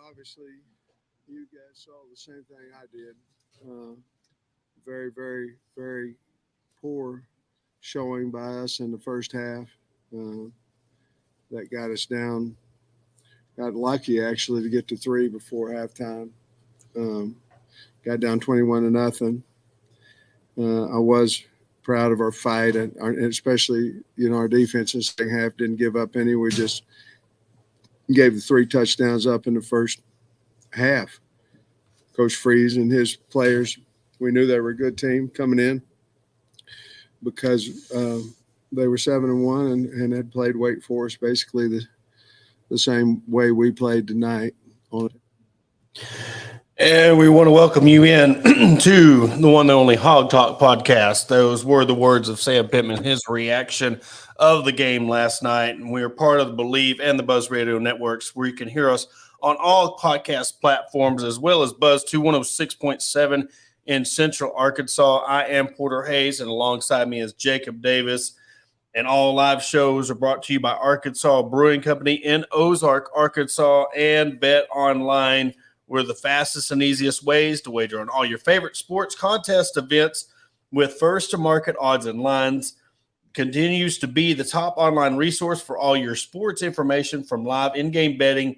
Obviously, you guys saw the same thing I did. Very, very, very poor showing by us in the first half. That got us down. Got lucky actually to get to 3 before halftime. Got down 21-0. I was proud of our fight, and especially our defense in the second half didn't give up any. We just gave the 3 touchdowns up in the first half. Coach Freeze and his players, we knew they were a good team coming in because they were 7-1 and had played Wake Forest basically the same way we played tonight. And we want to welcome you in to the one and only Hawg Talk podcast. Those were the words of Sam Pittman, his reaction of the game last night. And we are part of the Believe and the Buzz Radio networks, where you can hear us on all podcast platforms, as well as Buzz 206.7 in Central Arkansas. I am Porter Hayes, and alongside me is Jacob Davis. And all live shows are brought to you by Arkansas Brewing Company in Ozark, Arkansas, and Bet Online. We're the fastest and easiest ways to wager on all your favorite sports contest events with first-to-market odds and lines. Continues to be the top online resource for all your sports information, from live in-game betting,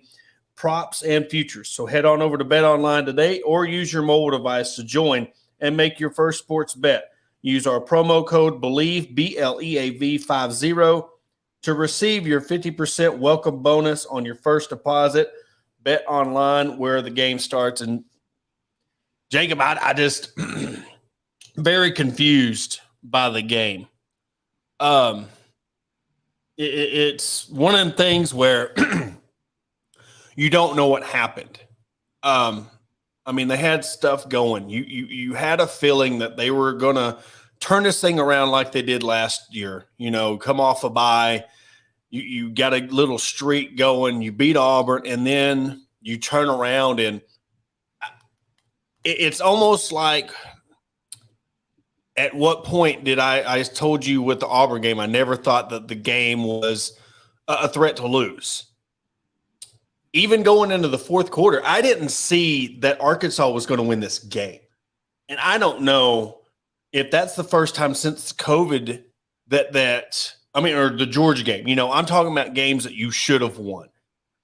props, and futures. So head on over to Bet Online today, or use your mobile device to join and make your first sports bet. Use our promo code BELIEVE, BLEAV50, to receive your 50% welcome bonus on your first deposit. Bet Online, where the game starts. And Jacob, I just very confused by the game. It's one of them things where you don't know what happened. They had stuff going. You had a feeling that they were going to turn this thing around like they did last year. Come off a bye. You got a little streak going. You beat Auburn, and then you turn around, and it's almost like, at what point did I told you with the Auburn game, I never thought that the game was a threat to lose. Even going into the fourth quarter, I didn't see that Arkansas was going to win this game. And I don't know if that's the first time since COVID or the Georgia game. I'm talking about games that you should have won.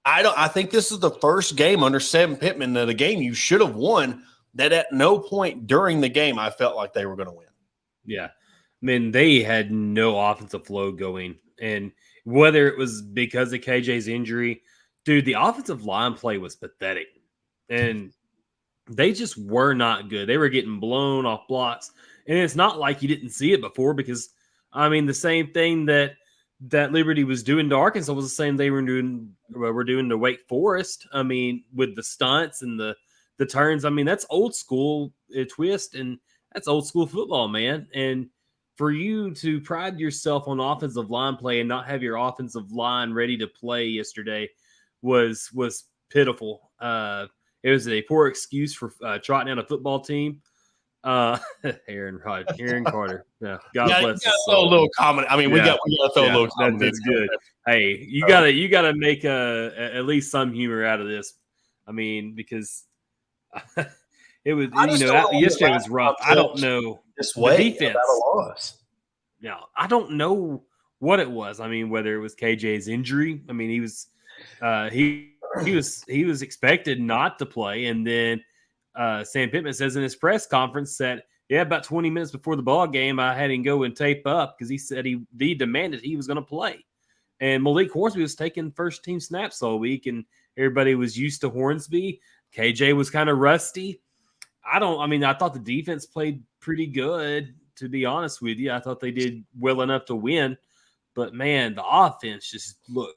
I think this is the first game under Sam Pittman, that a game you should have won, that at no point during the game I felt like they were going to win. Yeah. They had no offensive flow going. And whether it was because of KJ's injury, dude, the offensive line play was pathetic. And they just were not good. They were getting blown off blocks. And it's not like you didn't see it before, because the same thing that Liberty was doing to Arkansas was the same they were doing to Wake Forest. With the stunts and the turns. That's old school twist, and that's old school football, man. And for you to pride yourself on offensive line play and not have your offensive line ready to play yesterday was pitiful. It was a poor excuse for trotting out a football team. Aaron Carter. Yeah, God bless. You throw a little comment. We got to throw a little comment. That's good. Hey, you gotta make at least some humor out of this. Because it was yesterday was rough. I don't know this way the defense. About a loss. Yeah, I don't know what it was. Whether it was KJ's injury. He was he was expected not to play, and then Sam Pittman says in his press conference that, about 20 minutes before the ball game, I had him go and tape up because he said he demanded he was going to play. And Malik Hornsby was taking first team snaps all week, and everybody was used to Hornsby. KJ was kind of rusty. I thought the defense played pretty good, to be honest with you. I thought they did well enough to win. But, man, the offense just looked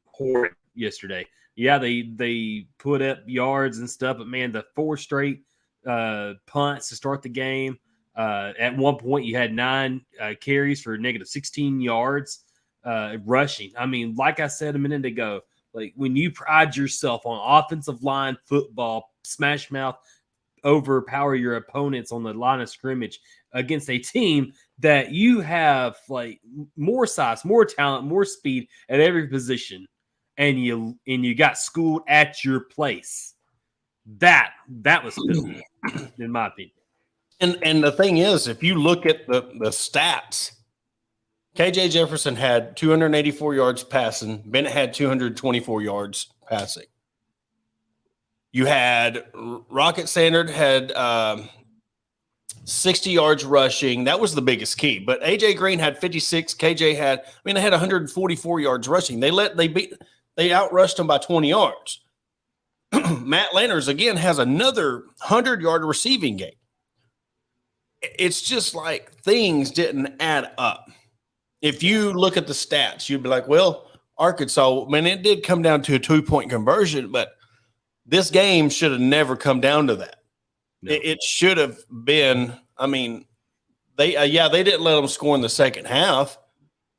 horrid yesterday. Yeah, they put up yards and stuff, but, man, the 4 straight punts to start the game. At one point, you had 9 carries for negative 16 yards rushing. I mean, like I said a minute ago, like when you pride yourself on offensive line football, smash mouth, overpower your opponents on the line of scrimmage against a team that you have like more size, more talent, more speed at every position, and you got schooled at your place. That was pitiful, in my opinion. And the thing is, if you look at the stats, KJ Jefferson had 284 yards passing. Bennett had 224 yards passing. You had Rocket Sanders had 60 yards rushing. That was the biggest key. But AJ Green had 56. KJ had, they had 144 yards rushing. They outrushed them by 20 yards. Matt Landers again has another 100-yard receiving game. It's just like things didn't add up. If you look at the stats, you'd be like, well, Arkansas, it did come down to a 2-point conversion, but this game should have never come down to that. No. It should have been, they didn't let them score in the second half,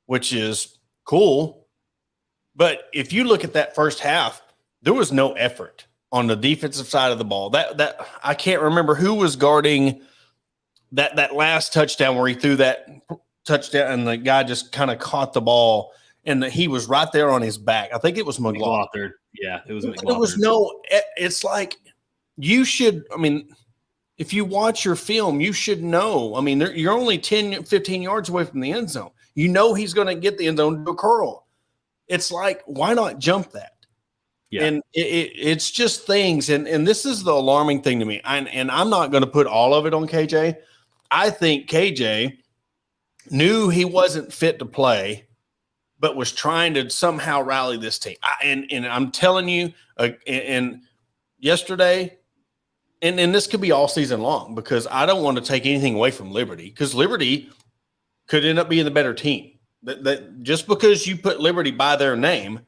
which is cool. But if you look at that first half, there was no effort on the defensive side of the ball. That I can't remember who was guarding that last touchdown where he threw that touchdown and the guy just kind of caught the ball and he was right there on his back. I think it was McLaughlin. Yeah, it was McLaughlin. There was it's like you should, if you watch your film, you should know. You're only 10, 15 yards away from the end zone. You know he's going to get the end zone to a curl. It's like, why not jump that? Yeah. And it's just things. And this is the alarming thing to me. And I'm not going to put all of it on KJ. I think KJ knew he wasn't fit to play, but was trying to somehow rally this team. And I'm telling you, and yesterday, and this could be all season long because I don't want to take anything away from Liberty because Liberty could end up being the better team. That just because you put Liberty by their name,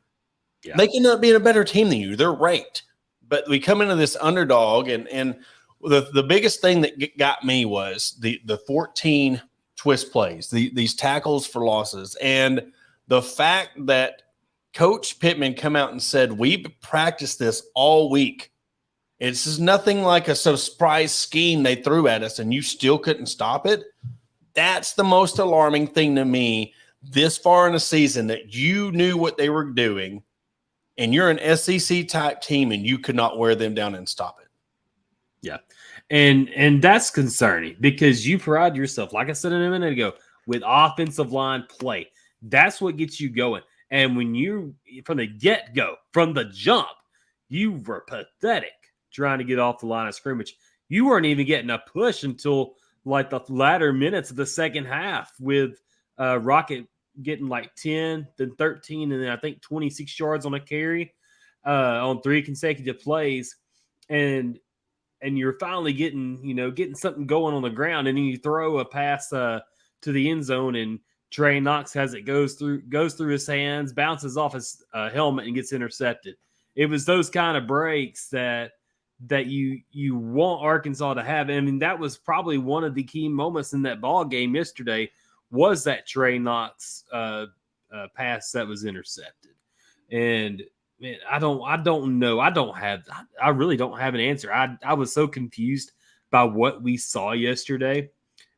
they can end up being a better team than you. They're ranked. But we come into this underdog, and the biggest thing that got me was the 14 twist plays, these tackles for losses, and the fact that Coach Pittman come out and said, we practiced this all week. This is nothing like a surprise scheme they threw at us, and you still couldn't stop it. That's the most alarming thing to me this far in the season, that you knew what they were doing, and you're an SEC-type team, and you could not wear them down and stop it. Yeah. And that's concerning because you pride yourself, like I said a minute ago, with offensive line play. That's what gets you going. And when you, from the get-go, from the jump, you were pathetic trying to get off the line of scrimmage. You weren't even getting a push until like the latter minutes of the second half with Rocket getting like 10, then 13, and then I think 26 yards on a carry on 3 consecutive plays. And you're finally getting something going on the ground, and then you throw a pass to the end zone, and Trey Knox goes through his hands, bounces off his helmet, and gets intercepted. It was those kind of breaks that you want Arkansas to have. That was probably one of the key moments in that ball game yesterday. Was that Trey Knox pass that was intercepted? And man, I don't know. I really don't have an answer. I was so confused by what we saw yesterday.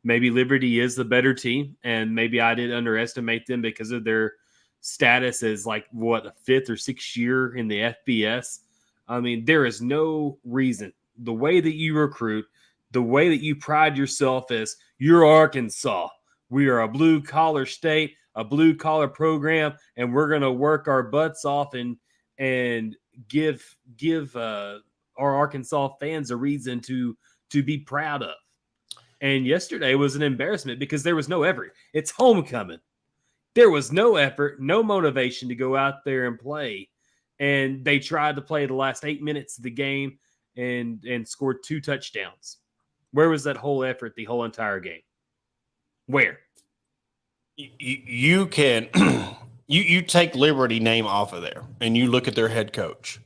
Maybe Liberty is the better team, and maybe I did underestimate them because of their status as like a 5th or 6th year in the FBS. There is no reason. The way that you recruit, the way that you pride yourself as you're Arkansas. We are a blue-collar state, a blue-collar program, and we're going to work our butts off and give our Arkansas fans a reason to be proud of. And yesterday was an embarrassment because there was no effort. It's homecoming. There was no effort, no motivation to go out there and play. And they tried to play the last 8 minutes of the game and scored 2 touchdowns. Where was that whole effort the whole entire game? Where? You can you take Liberty name off of there and you look at their head coach.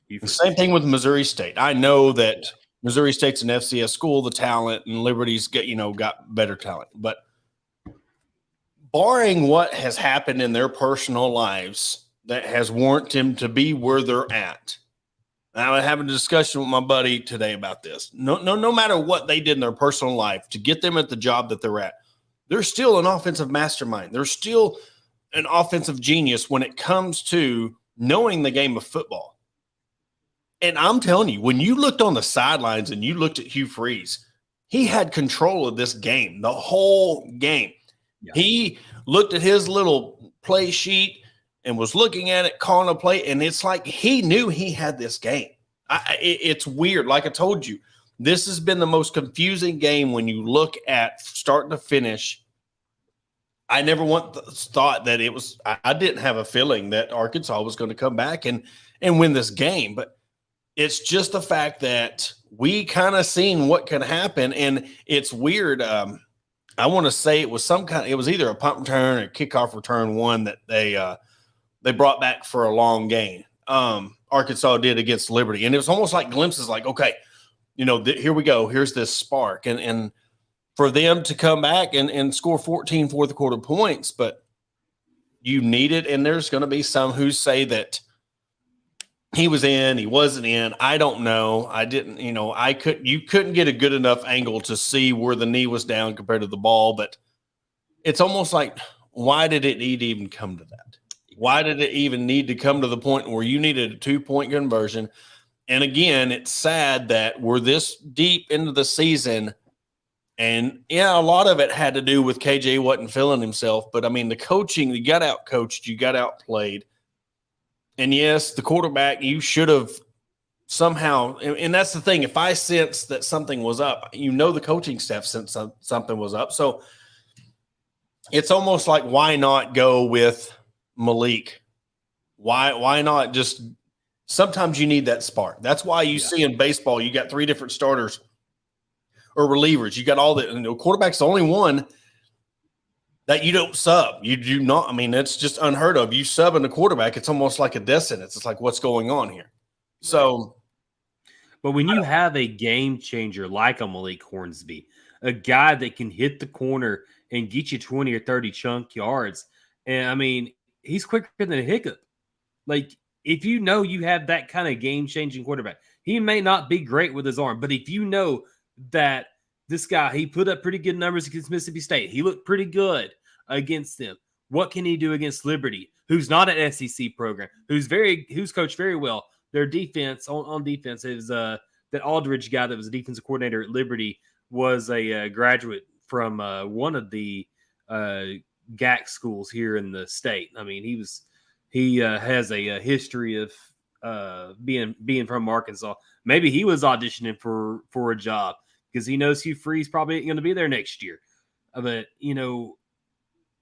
The same thing with Missouri State. I know that Missouri State's an FCS school, the talent, and Liberty's got better talent. But barring what has happened in their personal lives that has warranted them to be where they're at. And I was having a discussion with my buddy today about this. No matter what they did in their personal life to get them at the job that they're at, they're still an offensive mastermind. They're still an offensive genius when it comes to knowing the game of football. And I'm telling you, when you looked on the sidelines and you looked at Hugh Freeze, he had control of this game, the whole game. Yeah. He looked at his little play sheet and was looking at it, calling a play, and it's like he knew he had this game. It's weird. Like I told you, this has been the most confusing game when you look at start to finish. I never thought that it was – I didn't have a feeling that Arkansas was going to come back and win this game. But it's just the fact that we kind of seen what can happen, and it's weird. I want to say it was it was either a punt return or a kickoff return one that they brought back for a long gain. Arkansas did against Liberty. And it was almost like glimpses like, okay, here we go. Here's this spark. And for them to come back and score 14 fourth quarter points, but you need it. And there's going to be some who say that he was in, he wasn't in. I don't know. I didn't, you couldn't get a good enough angle to see where the knee was down compared to the ball. But it's almost like, why did it need to even come to that? Why did it even need to come to the point where you needed a 2-point conversion? And again, it's sad that we're this deep into the season. And yeah, a lot of it had to do with KJ wasn't feeling himself. But I mean, the coaching, you got out coached, you got outplayed. And yes, the quarterback, you should have somehow, and that's the thing. If I sense that something was up, the coaching staff sensed something was up. So it's almost like, why not go with Malik? Why not just – sometimes you need that spark. That's why you see in baseball you got 3 different starters or relievers. You got all the quarterback's the only one that you don't sub. You do not – I mean, it's just unheard of. You sub in the quarterback, it's almost like a death sentence. It's like, what's going on here? So – but when you have a game changer like a Malik Hornsby, a guy that can hit the corner and get you 20 or 30 chunk yards, and I mean – he's quicker than a hiccup. Like, if you have that kind of game-changing quarterback, he may not be great with his arm, but if you know that this guy, he put up pretty good numbers against Mississippi State, he looked pretty good against them. What can he do against Liberty, who's not an SEC program, who's coached very well? Their defense on defense is that Aldridge guy that was a defensive coordinator at Liberty was a graduate from one of the GAC schools here in the state. I mean, he has a history of being from Arkansas. Maybe he was auditioning for a job because he knows Hugh Freeze probably ain't going to be there next year. But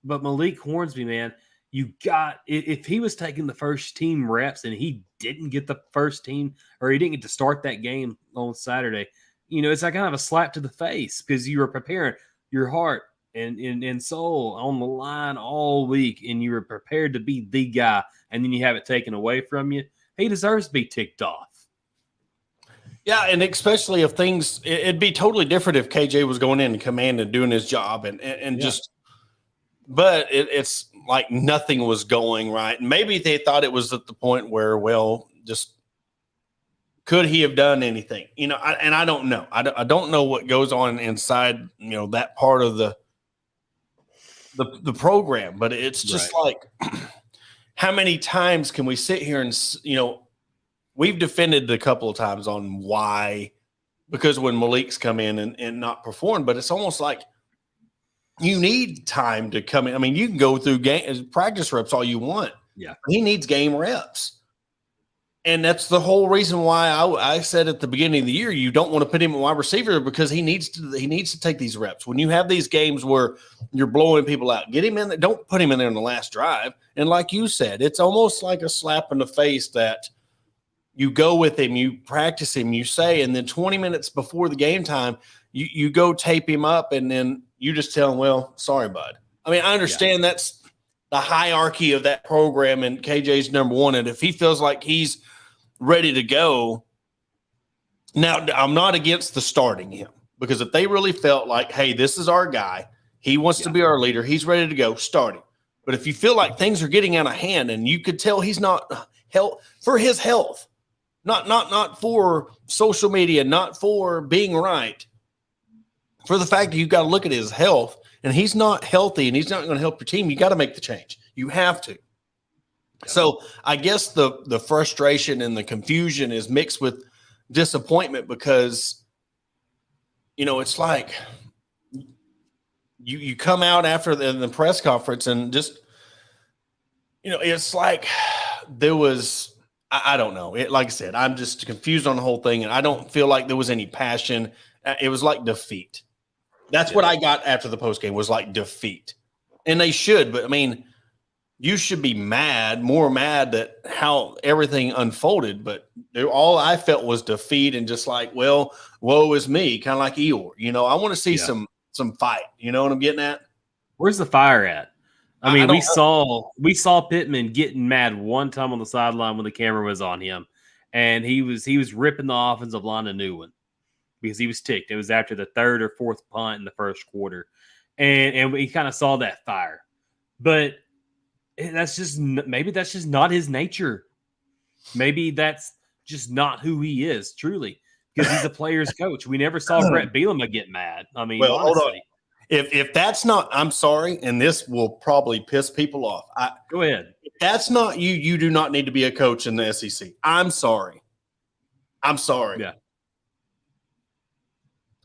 Malik Hornsby, man, if he was taking the first team reps and he didn't get the first team or he didn't get to start that game on Saturday, it's like kind of a slap to the face because you were preparing your heart and soul on the line all week, and you were prepared to be the guy, and then you have it taken away from you. He deserves to be ticked off. Yeah, and especially if it'd be totally different if KJ was going in and command and doing his job but it's like nothing was going right. Maybe they thought it was at the point where, just could he have done anything? I don't know. I don't know what goes on inside, that part of the program, but it's just like, how many times can we sit here and, we've defended a couple of times on why, because when Malik's come in and not perform, but it's almost like you need time to come in. I mean, you can go through practice reps all you want. Yeah. He needs game reps. And that's the whole reason why I said at the beginning of the year, you don't want to put him at wide receiver because he needs to take these reps. When you have these games where you're blowing people out, get him in there. Don't put him in there in the last drive. And like you said, it's almost like a slap in the face that you go with him, you practice him, you say, and then 20 minutes before the game time, you go tape him up, and then you just tell him, well, sorry, bud. I mean, I understand that's the hierarchy of that program, and KJ's number one. And if he feels like he's ready to go, now I'm not against the starting him, because if they really felt like, hey, this is our guy, he wants to be our leader, he's ready to go, start him. But if you feel like things are getting out of hand and you could tell he's not for his health, not for social media, not for being right, for the fact that you've got to look at his health, and he's not healthy and he's not going to help your team, you got to make the change. You have to. So I guess the frustration and the confusion is mixed with disappointment, because, it's like you come out after the press conference and just, it's like there was, I don't know. Like I said, I'm just confused on the whole thing, and I don't feel like there was any passion. It was like defeat. That's what I got after the postgame, was like defeat. And they should, but I mean, you should be more mad at how everything unfolded. But all I felt was defeat, and just like, well, woe is me, kind of like Eeyore. I want to see some fight. You know what I'm getting at? Where's the fire at? I mean, we saw Pittman getting mad one time on the sideline when the camera was on him, and he was ripping the offensive line a new one because he was ticked. It was after the third or fourth punt in the first quarter, and we kind of saw that fire. But maybe that's just not his nature. Maybe that's just not who he is, truly, because he's a player's coach. We never saw Brett Bielema get mad. I mean, well, honestly. hold on. If that's not, I'm sorry, and this will probably piss people off. Go ahead. If that's not you, you do not need to be a coach in the SEC. I'm sorry. Yeah.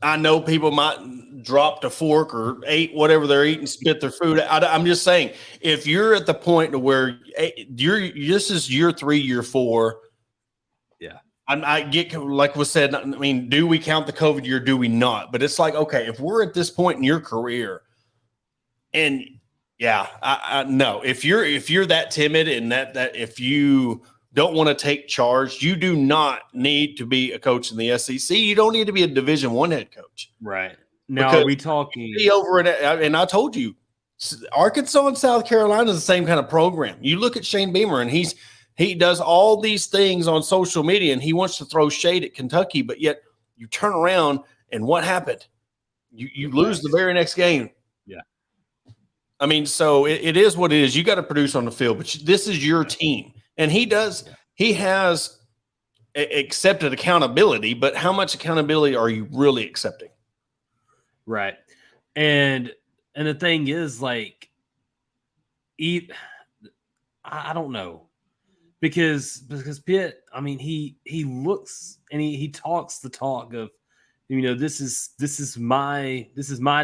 I know people might drop a fork or ate whatever they're eating, spit their food. I'm just saying, if you're at the point to where this is year 3, year 4. Yeah. I get, like was said, I mean, do we count the COVID year? Do we not? But it's like, okay, if we're at this point in your career, and no, if you're that timid and that if you don't want to take charge, you do not need to be a coach in the SEC. You don't need to be a Division I head coach. Right. Now, are we talking over it? And I told you, Arkansas and South Carolina is the same kind of program. You look at Shane Beamer, and he does all these things on social media, and he wants to throw shade at Kentucky, but yet you turn around and what happened? You lose the very next game. Yeah. I mean, so it is what it is. You got to produce on the field, but this is your team. And he has accepted accountability, but how much accountability are you really accepting? Right. And the thing is, like, I don't know. Because Pitt, I mean, he looks and he talks the talk of, this is my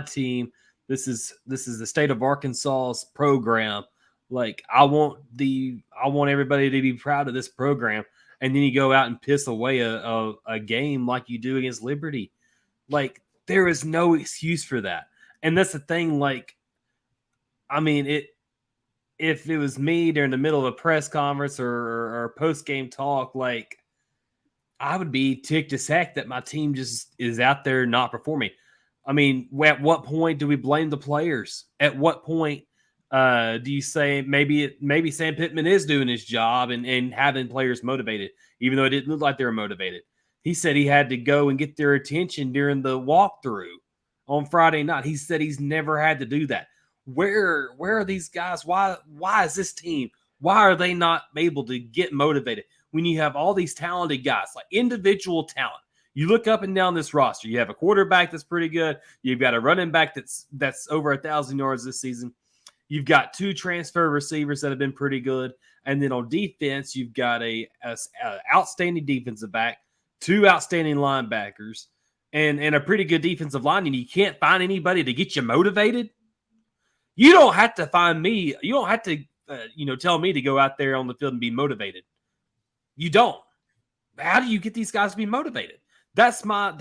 team. This is the state of Arkansas's program. Like, I want everybody to be proud of this program. And then you go out and piss away a game like you do against Liberty. Like, there is no excuse for that. And that's the thing. Like, I mean, if it was me during the middle of a press conference or post-game talk, like, I would be ticked as heck that my team just is out there not performing. I mean, at what point do we blame the players? At what point do you say maybe Sam Pittman is doing his job and having players motivated, even though it didn't look like they were motivated? He said he had to go and get their attention during the walkthrough on Friday night. He said he's never had to do that. Where are these guys? Why is this team? Why are they not able to get motivated when you have all these talented guys, like individual talent? You look up and down this roster. You have a quarterback that's pretty good. You've got a running back that's over 1,000 yards this season. You've got 2 transfer receivers that have been pretty good, and then on defense, you've got a outstanding defensive back, 2 outstanding linebackers, and a pretty good defensive line. And you can't find anybody to get you motivated. You don't have to find me. You don't have to, tell me to go out there on the field and be motivated. You don't. How do you get these guys to be motivated? That's my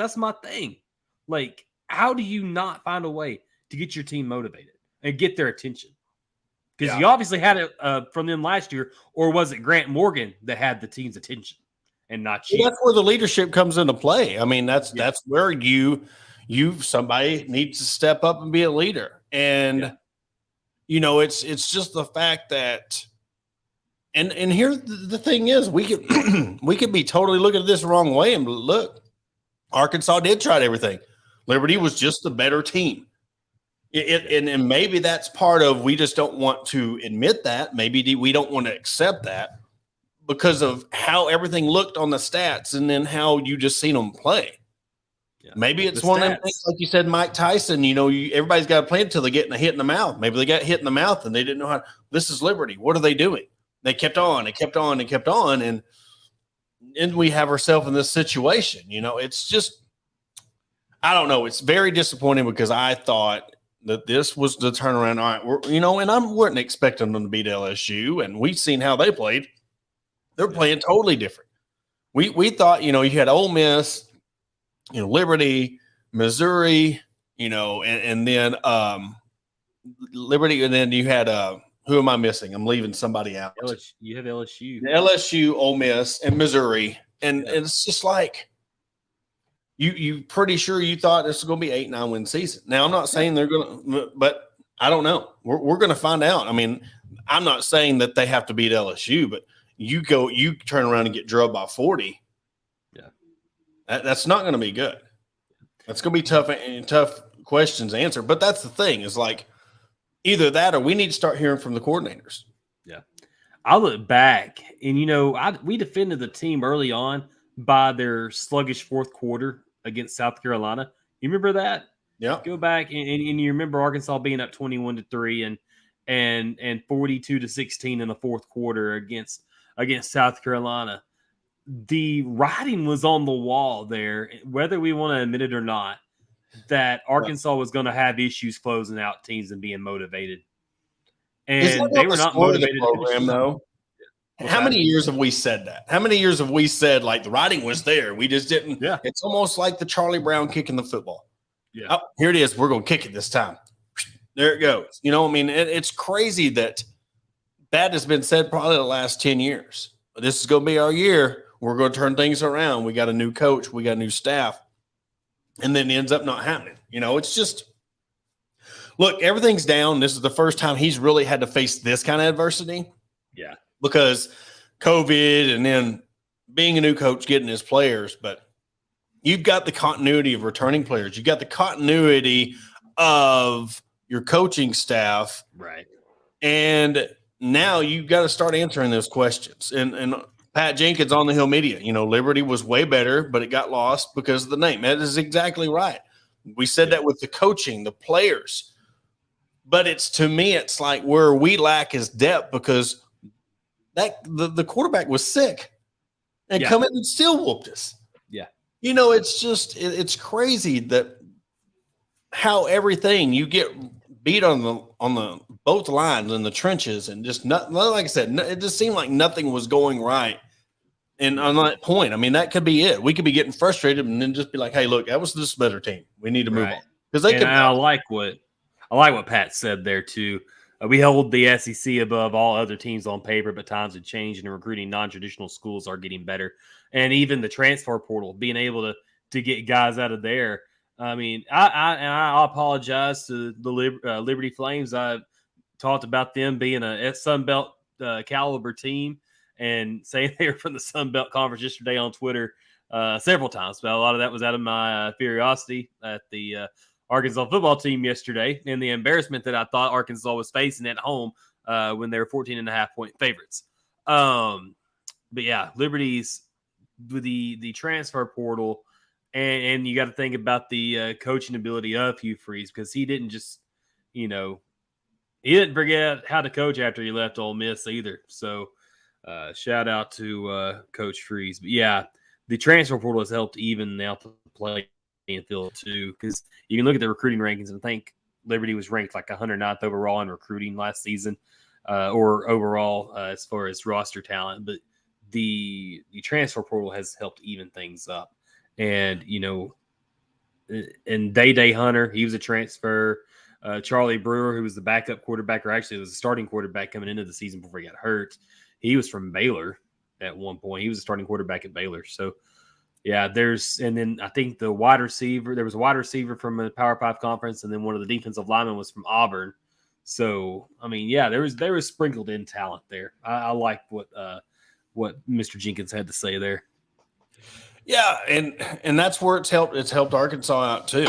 thing. Like, how do you not find a way to get your team motivated and get their attention? Because you obviously had it from them last year, or was it Grant Morgan that had the team's attention and not you? Well, that's where the leadership comes into play. I mean, that's where somebody needs to step up and be a leader. And it's just the fact that, and here the thing is, we could be totally looking at this the wrong way. And look, Arkansas did try everything. Liberty was just the better team. And maybe that's part of, we just don't want to admit that. Maybe we don't want to accept that because of how everything looked on the stats and then how you just seen them play. Yeah. Maybe it's one of them things, like you said, Mike Tyson, everybody's got to play until they get a hit in the mouth. Maybe they got hit in the mouth and they didn't know how. This is Liberty. What are they doing? They kept on and kept on and kept on. And we have ourselves in this situation. It's just, I don't know. It's very disappointing because I thought that this was the turnaround. All right, and I wasn't expecting them to beat LSU, and we've seen how they played. They're playing totally different. We thought, you had Ole Miss, Liberty, Missouri, and then Liberty, and then you had who am I missing? I'm leaving somebody out. You have LSU, Ole Miss, and Missouri, and it's just like. You pretty sure you thought this was going to be 8-9 win season. Now, I'm not saying they're going to, but I don't know. We're going to find out. I mean, I'm not saying that they have to beat LSU, but you turn around and get drubbed by 40. Yeah. That's not going to be good. That's going to be tough questions to answer. But that's the thing is like either that or we need to start hearing from the coordinators. Yeah. I look back and, we defended the team early on by their sluggish fourth quarter against South Carolina. You remember that? Yeah. Go back and you remember Arkansas being up 21-3 and 42-16 in the fourth quarter against South Carolina. The writing was on the wall there, whether we want to admit it or not, that Arkansas was going to have issues closing out teams and being motivated. And they were not motivated program, though. How many years have we said that? How many years have we said, like, the writing was there? We just didn't. Yeah. It's almost like the Charlie Brown kicking the football. Yeah. Oh, here it is. We're going to kick it this time. There it goes. It's crazy that has been said probably the last 10 years. This is going to be our year. We're going to turn things around. We got a new coach. We got a new staff. And then it ends up not happening. It's just, look, everything's down. This is the first time he's really had to face this kind of adversity. Yeah. Because COVID and then being a new coach, getting his players, but you've got the continuity of returning players. You've got the continuity of your coaching staff. Right. And now you've got to start answering those questions. And Pat Jenkins on the Hill Media, Liberty was way better, but it got lost because of the name. That is exactly right. We said that with the coaching, the players. But to me, it's like where we lack is depth because the quarterback was sick and come in and still whooped us. Yeah. It's just, it's crazy that how everything you get beat on the both lines in the trenches and just not, like I said, it just seemed like nothing was going right. And on that point, I mean, that could be it. We could be getting frustrated and then just be like, hey, look, that was this better team. We need to move on. Because I like what Pat said there too. We hold the SEC above all other teams on paper, but times have changed and recruiting non-traditional schools are getting better. And even the transfer portal, being able to get guys out of there. I mean, I apologize to the Liberty Flames. I talked about them being a Sun Belt caliber team and saying they were from the Sun Belt Conference yesterday on Twitter several times. But a lot of that was out of my curiosity at the Arkansas football team yesterday and the embarrassment that I thought Arkansas was facing at home when they were 14.5-point favorites. But yeah, Liberty's with the transfer portal, and you got to think about the coaching ability of Hugh Freeze because he didn't just, he didn't forget how to coach after he left Ole Miss either. So shout out to Coach Freeze. But yeah, the transfer portal has helped even out the play field too, because you can look at the recruiting rankings and think Liberty was ranked like 109th overall in recruiting last season, or overall as far as roster talent. But the transfer portal has helped even things up. And, and Day Hunter, he was a transfer. Charlie Brewer, who was the backup quarterback, or actually was the starting quarterback coming into the season before he got hurt. He was from Baylor at one point. He was a starting quarterback at Baylor. So, yeah, and then I think there was a wide receiver from the Power 5 conference, and then one of the defensive linemen was from Auburn. So, I mean, yeah, there was sprinkled in talent there. I like what Mr. Jenkins had to say there. Yeah, and that's where it's helped Arkansas out too.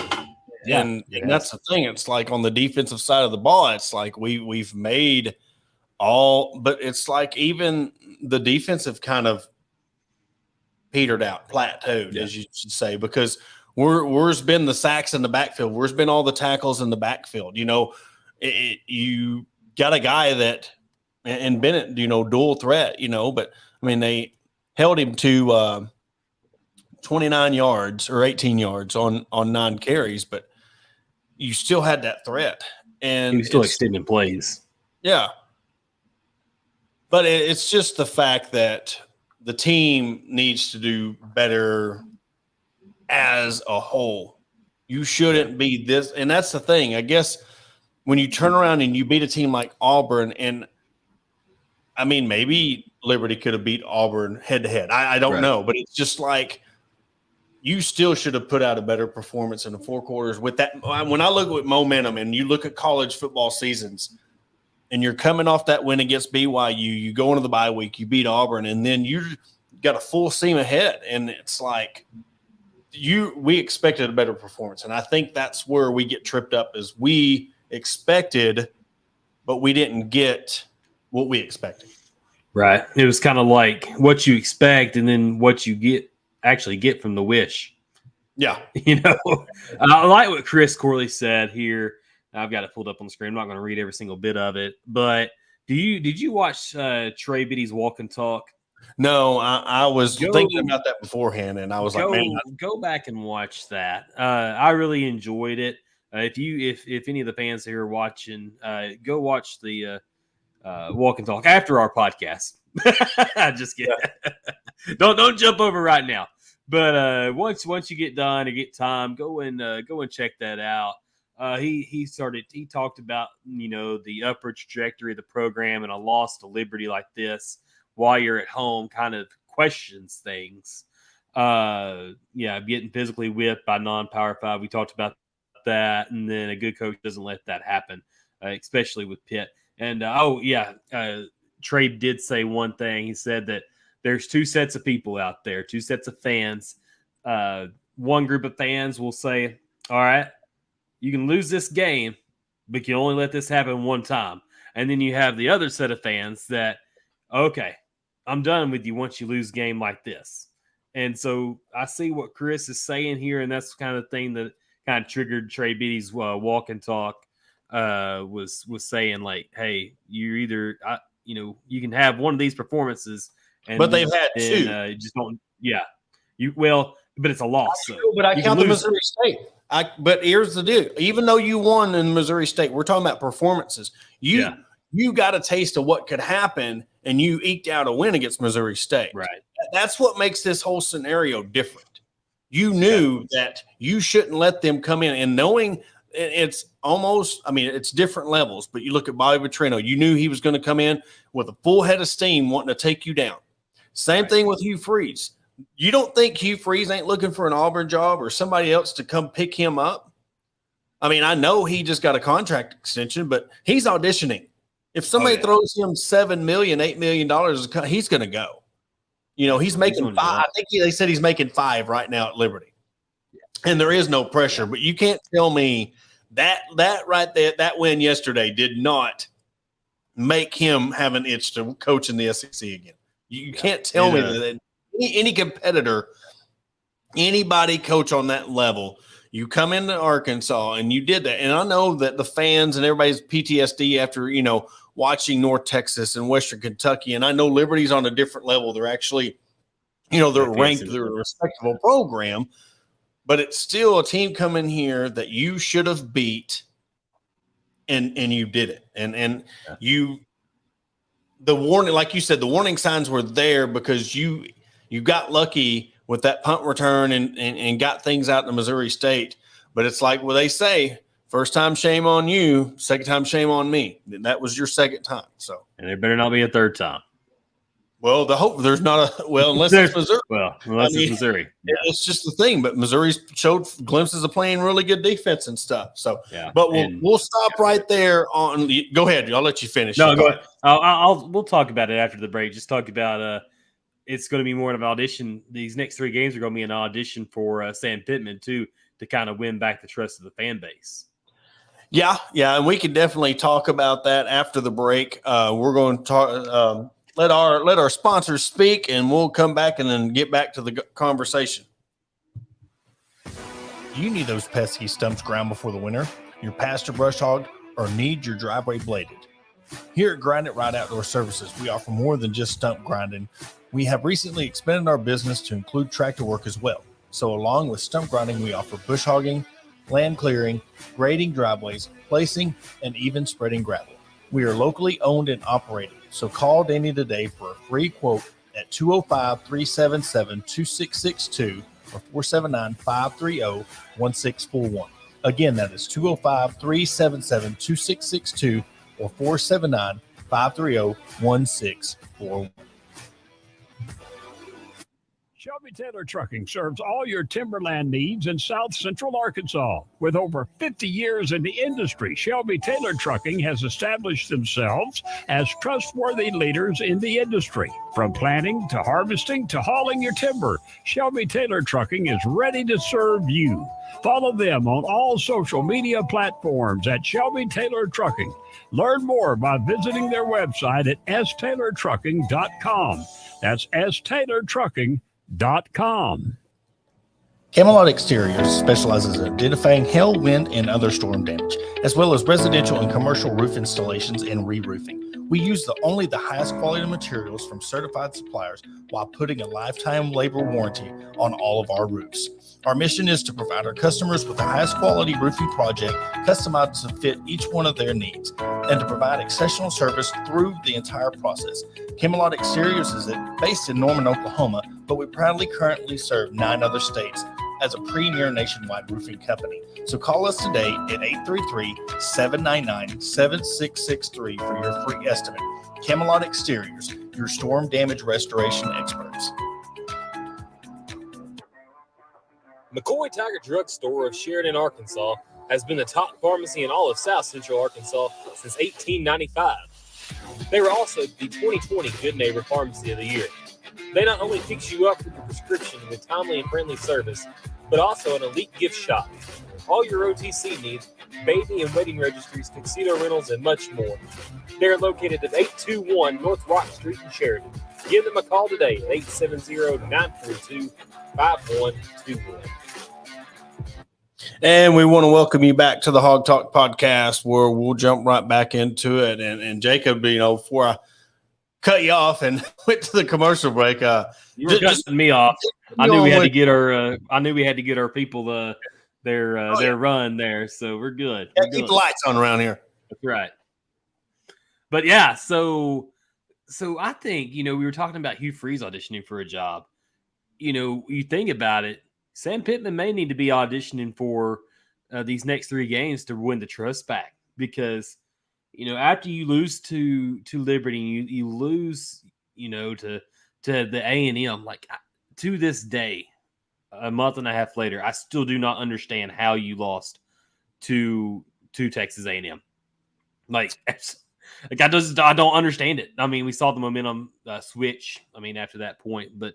Yeah, and that's the thing. It's like on the defensive side of the ball, it's like we've made but it's like even the defensive kind of petered out, plateaued, as you should say, because where's been the sacks in the backfield? Where's been all the tackles in the backfield? You got a guy that, and Bennett, dual threat, but I mean, they held him to 29 yards or 18 yards on 9 carries, but you still had that threat. And he was still extending plays. Yeah. But it's just the fact that the team needs to do better as a whole. You shouldn't be this. And that's the thing. I guess when you turn around and you beat a team like Auburn, and I mean, maybe Liberty could have beat Auburn head to head. I don't know, but it's just like you still should have put out a better performance in the 4 quarters with that. When I look at momentum and you look at college football seasons and you're coming off that win against BYU, you go into the bye week, you beat Auburn, and then you got a full steam ahead. And it's like we expected a better performance. And I think that's where we get tripped up is we expected, but we didn't get what we expected. Right. It was kind of like what you expect and then what you actually get from the wish. Yeah. I like what Chris Corley said here. I've got it pulled up on the screen. I'm not going to read every single bit of it, but did you watch Trey Biddy's Walk and Talk? No, I was thinking about that beforehand, and I was like, man, go back and watch that. I really enjoyed it. If any of the fans here are watching, go watch the Walk and Talk after our podcast. Just kidding. Yeah. Don't jump over right now. But once you get done or get time, go and check that out. He talked about the upward trajectory of the program, and a loss to Liberty like this while you're at home kind of questions things. Getting physically whipped by non-Power 5. We talked about that, and then a good coach doesn't let that happen, especially with Pitt. And Trey did say one thing. He said that there's 2 sets of people out there, 2 sets of fans. One group of fans will say, all right, you can lose this game, but you only let this happen one time. And then you have the other set of fans that, okay, I'm done with you once you lose a game like this. And so I see what Chris is saying here, and that's the kind of thing that kind of triggered Trey Biddy's Walk and Talk. Was saying like, hey, you're either you can have one of these performances, but they've had 2. Just don't, but it's a loss. So but I count the Missouri State. But here's the deal: even though you won in Missouri State, we're talking about performances. You got a taste of what could happen, and you eked out a win against Missouri State. Right. That's what makes this whole scenario different. You knew that you shouldn't let them come in, and knowing it's almost, it's different levels, but you look at Bobby Petrino, you knew he was going to come in with a full head of steam wanting to take you down. Same thing with Hugh Freeze. You don't think Hugh Freeze ain't looking for an Auburn job or somebody else to come pick him up? I know he just got a contract extension, but he's auditioning. If somebody throws him $7 million, $8 million, he's going to go. He's making 5. I think they said he's making 5 right now at Liberty. And there is no pressure, but you can't tell me that right there, that win yesterday did not make him have an itch to coach in the SEC again. You can't tell me that any competitor, anybody coach on that level, you come into Arkansas and you did that. And I know that the fans and everybody's PTSD after, watching North Texas and Western Kentucky. And I know Liberty's on a different level. They're actually, they're ranked, they're a respectable program. But it's still a team coming here that you should have beat, and you did it. And the warning, like you said, the warning signs were there because you got lucky with that punt return and got things out in Missouri State. But it's like what they say, first time shame on you, second time shame on me. And that was your second time. So, and there better not be a third time. well, the hope there's not unless it's Missouri. Well, unless it's Missouri. Yeah. It's just the thing. But Missouri's showed glimpses of playing really good defense and stuff. So, yeah. But we'll stop right there on. Go ahead. I'll let you finish. No, go ahead. We'll talk about it after the break. Just talk about it's going to be more of an audition. These next 3 games are going to be an audition for Sam Pittman too, to kind of win back the trust of the fan base. Yeah, and we can definitely talk about that after the break. We're going to talk. Let our sponsors speak, and we'll come back and then get back to the conversation. Do you need those pesky stumps ground before the winter? Your pasture brush hogged, or need your driveway bladed? Here at Grind It Right Outdoor Services, we offer more than just stump grinding. We have recently expanded our business to include tractor work as well. So along with stump grinding, we offer bush hogging, land clearing, grading driveways, placing, and even spreading gravel. We are locally owned and operated, so call Danny today for a free quote at 205-377-2662 or 479-530-1641. Again, that is 205-377-2662 or 479-530-1641. Shelby Taylor Trucking serves all your timberland needs in South Central Arkansas. With over 50 years in the industry, Shelby Taylor Trucking has established themselves as trustworthy leaders in the industry. From planting to harvesting to hauling your timber, Shelby Taylor Trucking is ready to serve you. Follow them on all social media platforms at Shelby Taylor Trucking. Learn more by visiting their website at staylortrucking.com. That's staylortrucking.com. Camelot Exteriors specializes in identifying hail, wind, and other storm damage, as well as residential and commercial roof installations and re-roofing. We use only the highest quality materials from certified suppliers while putting a lifetime labor warranty on all of our roofs. Our mission is to provide our customers with the highest quality roofing project customized to fit each one of their needs and to provide exceptional service through the entire process. Camelot Exteriors is based in Norman, Oklahoma, but we proudly currently serve 9 other states as a premier nationwide roofing company. So call us today at 833-799-7663 for your free estimate. Camelot Exteriors, your storm damage restoration experts. McCoy Tiger Drug Store of Sheridan, Arkansas has been the top pharmacy in all of South Central Arkansas since 1895. They were also the 2020 Good Neighbor Pharmacy of the Year. They not only fix you up with your prescription with timely and friendly service, but also an elite gift shop. All your OTC needs, baby and wedding registries, tuxedo rentals, and much more. They're located at 821 North Rock Street in Sheridan. Give them a call today at 870-942-5121. And we want to welcome you back to the Hawg Talk podcast, where we'll jump right back into it. And Jacob, before I cut you off and went to the commercial break, you were cutting me off. I knew we had to get our. I knew we had to get our people their run there, so we're good. Keep the lights on around here. That's right. But yeah, so I think we were talking about Hugh Freeze auditioning for a job. You think about it. Sam Pittman may need to be auditioning for these next 3 games to win the trust back, because after you lose to Liberty, you lose to the A&M. Like, to this day, a month and a half later, I still do not understand how you lost to Texas A&M. Like I don't understand it. I mean, we saw the momentum switch. I mean, after that point, but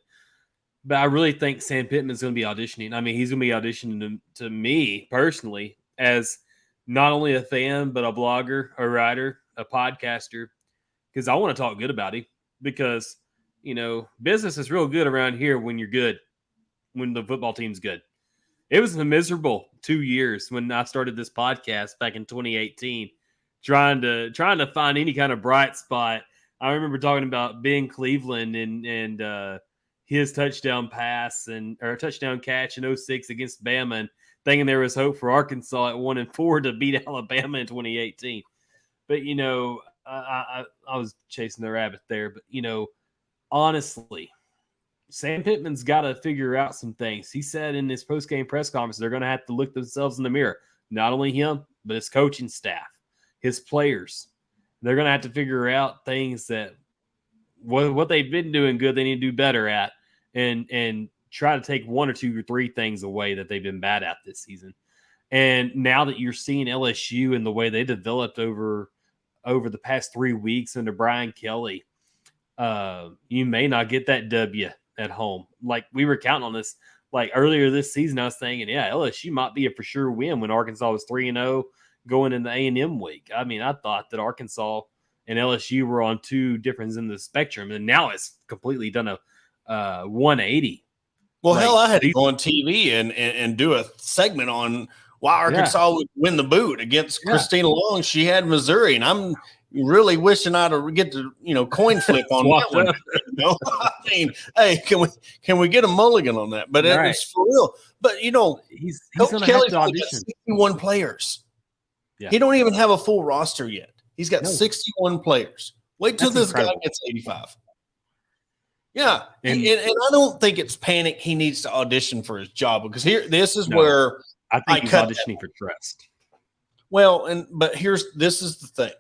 I really think Sam Pittman's going to be auditioning. I mean, he's going to be auditioning to me personally as not only a fan, but a blogger, a writer, a podcaster, because I want to talk good about him, because, business is real good around here when you're good, when the football team's good. It was a miserable 2 years when I started this podcast back in 2018, trying to find any kind of bright spot. I remember talking about Ben Cleveland and his touchdown pass or touchdown catch in 06 against Bama, and thinking there was hope for Arkansas at 1-4 to beat Alabama in 2018. But I was chasing the rabbit there, but honestly, Sam Pittman's got to figure out some things. He said in his post-game press conference they're going to have to look themselves in the mirror. Not only him, but his coaching staff, his players. They're going to have to figure out things that what they've been doing good, they need to do better at, and try to take one or two or three things away that they've been bad at this season. And now that you're seeing LSU and the way they developed over the past 3 weeks under Brian Kelly, you may not get that W at home. Like we were counting on this. Like earlier this season, I was thinking, yeah, LSU might be a for sure win when Arkansas was 3-0 going into A&M week. I mean, I thought that Arkansas and LSU were on two different ends of the spectrum, and now it's completely done a 180. Well, Like, hell, I had to go on TV and do a segment on why Arkansas would win the boot against Christina Long. She had Missouri, and I'm really wishing I'd get to coin flip on that one. I mean, hey, can we get a mulligan on that? But it's for real. But he's Coach going to have Kelly's to got audition. 61 players. Yeah. He don't even have a full roster yet. He's got 61 players. Wait till That's this guy gets 85. Yeah, and I don't think it's panic. He needs to audition for his job because this is where I think he's auditioning for trust. Well, but this is the thing.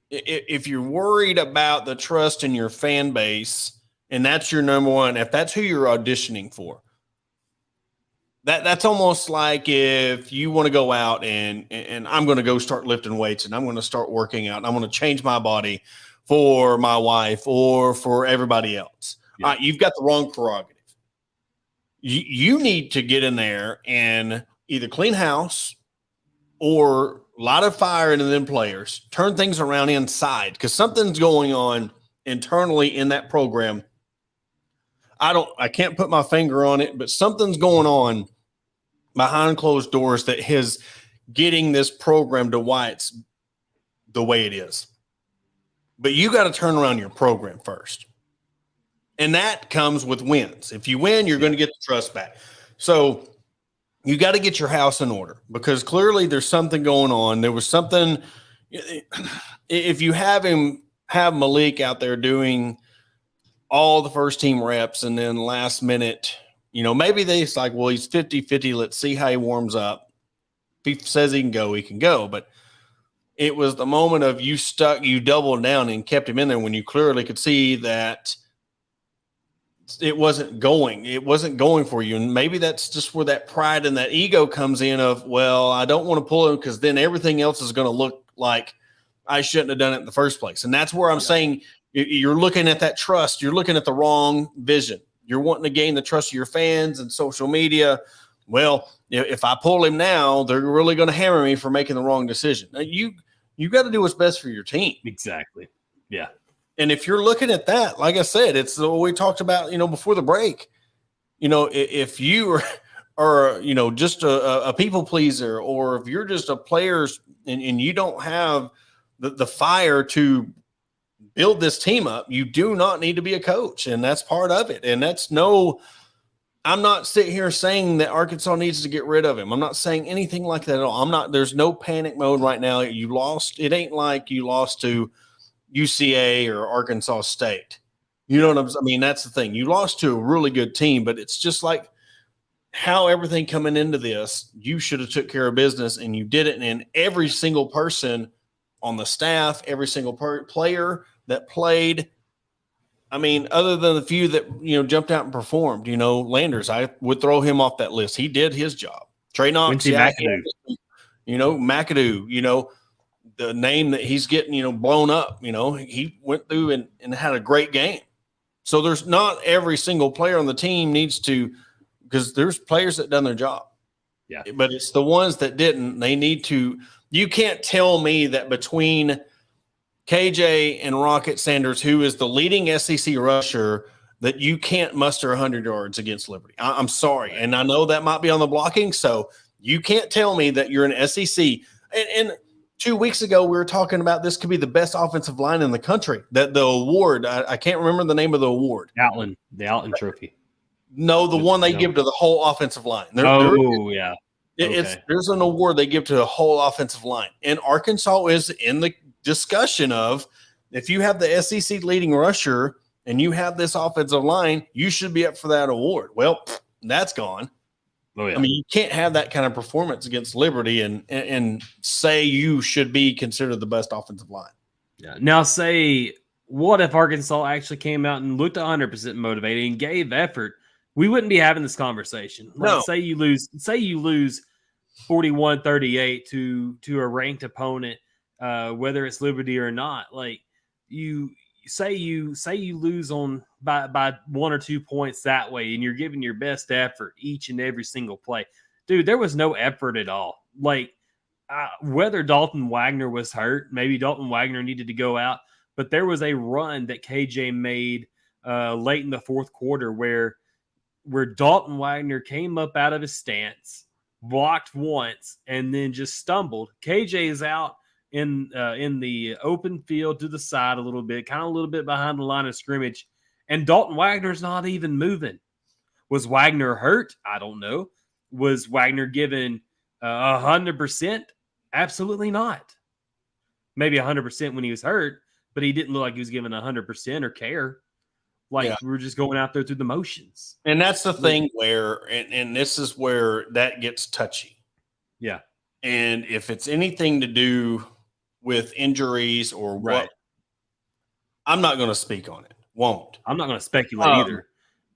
If you're worried about the trust in your fan base, and that's your number one, if that's who you're auditioning for, that's almost like if you want to go out and I'm going to go start lifting weights and I'm going to start working out and I'm going to change my body for my wife or for everybody else. Yeah. You've got the wrong prerogative. You need to get in there and either clean house or light a fire into them players, turn things around inside because something's going on internally in that program. I can't put my finger on it, but something's going on behind closed doors that is getting this program to why it's the way it is. But you got to turn around your program first. And that comes with wins. If you win, you're going to get the trust back. So you got to get your house in order because clearly there's something going on. There was something – if you have Malik out there doing all the first team reps and then last minute, maybe it's like, well, he's 50-50. Let's see how he warms up. If he says he can go, he can go. But it was the moment of you doubled down and kept him in there when you clearly could see that it wasn't going. It wasn't going for you. And maybe that's just where that pride and that ego comes in of, well, I don't want to pull him because then everything else is going to look like I shouldn't have done it in the first place. And that's where I'm saying you're looking at that trust. You're looking at the wrong vision. You're wanting to gain the trust of your fans and social media. Well, if I pull him now, they're really going to hammer me for making the wrong decision. Now, you got to do what's best for your team. Exactly. Yeah. And if you're looking at that, like I said, it's what we talked about, before the break. If you are just a people pleaser, or if you're just a player and you don't have the fire to build this team up, you do not need to be a coach. And that's part of it. And I'm not sitting here saying that Arkansas needs to get rid of him. I'm not saying anything like that at all. There's no panic mode right now. You lost. It ain't like you lost to UCA or Arkansas State. You know what I'm saying? I mean, that's the thing. You lost to a really good team, but it's just like how everything coming into this, you should have took care of business and you did it. And every single person on the staff, every single player that played, I mean, other than the few that, jumped out and performed, Landers, I would throw him off that list. He did his job. Trey Knox, McAdoo, the name that he's getting, blown up, he went through and had a great game. So there's not every single player on the team needs to, because there's players that done their job. Yeah. But it's the ones that didn't, they need to, you can't tell me that between KJ and Rocket Sanders, who is the leading SEC rusher, that you can't muster 100 yards against Liberty. I'm sorry. And I know that might be on the blocking. So you can't tell me that you're an SEC. And 2 weeks ago, we were talking about this could be the best offensive line in the country. That the award, I can't remember the name of the award. The Outland Trophy. No, the one they give to the whole offensive line. Yeah. There's an award they give to the whole offensive line. And Arkansas is in the discussion of if you have the SEC leading rusher and you have this offensive line, you should be up for that award. Well, that's gone. Oh, yeah. I mean, you can't have that kind of performance against Liberty and say you should be considered the best offensive line. Yeah. Now, say, what if Arkansas actually came out and looked 100% motivated and gave effort? We wouldn't be having this conversation. Like, No. Say you lose 41-38 to a ranked opponent, whether it's Liberty or not. Like you lose on by 1 or 2 points that way, and you're giving your best effort each and every single play. Dude, there was no effort at all. Like whether Dalton Wagner was hurt, maybe Dalton Wagner needed to go out, but there was a run that KJ made late in the fourth quarter where Dalton Wagner came up out of his stance, blocked once, and then just stumbled. KJ is out in the open field to the side a little bit, kind of a little bit behind the line of scrimmage, and Dalton Wagner's not even moving. Was Wagner hurt? I don't know. Was Wagner given 100%? Absolutely not. Maybe 100% when he was hurt, but he didn't look like he was given 100% or care. Like we were just going out there through the motions. And that's the thing where, and this is where that gets touchy. Yeah. And if it's anything to do with injuries or what, I'm not going to speak on it. Won't. I'm not going to speculate either.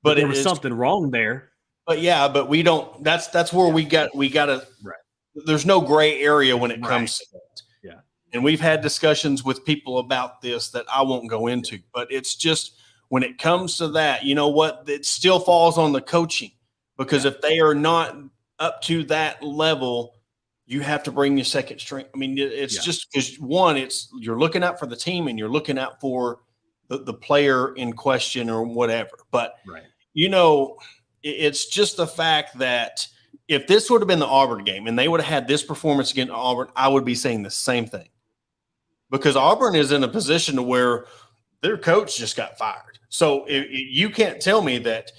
But there was something wrong there. But yeah, but we don't. That's where we got to. Right. There's no gray area when it comes to that. Yeah. And we've had discussions with people about this that I won't go into. But it's just when it comes to that, you know what? It still falls on the coaching, because if they are not up to that level, you have to bring your second string. I mean, it's just because you're looking out for the team and you're looking out for the player in question or whatever. But it's just the fact that if this would have been the Auburn game and they would have had this performance against Auburn, I would be saying the same thing, because Auburn is in a position to where their coach just got fired. So you can't tell me that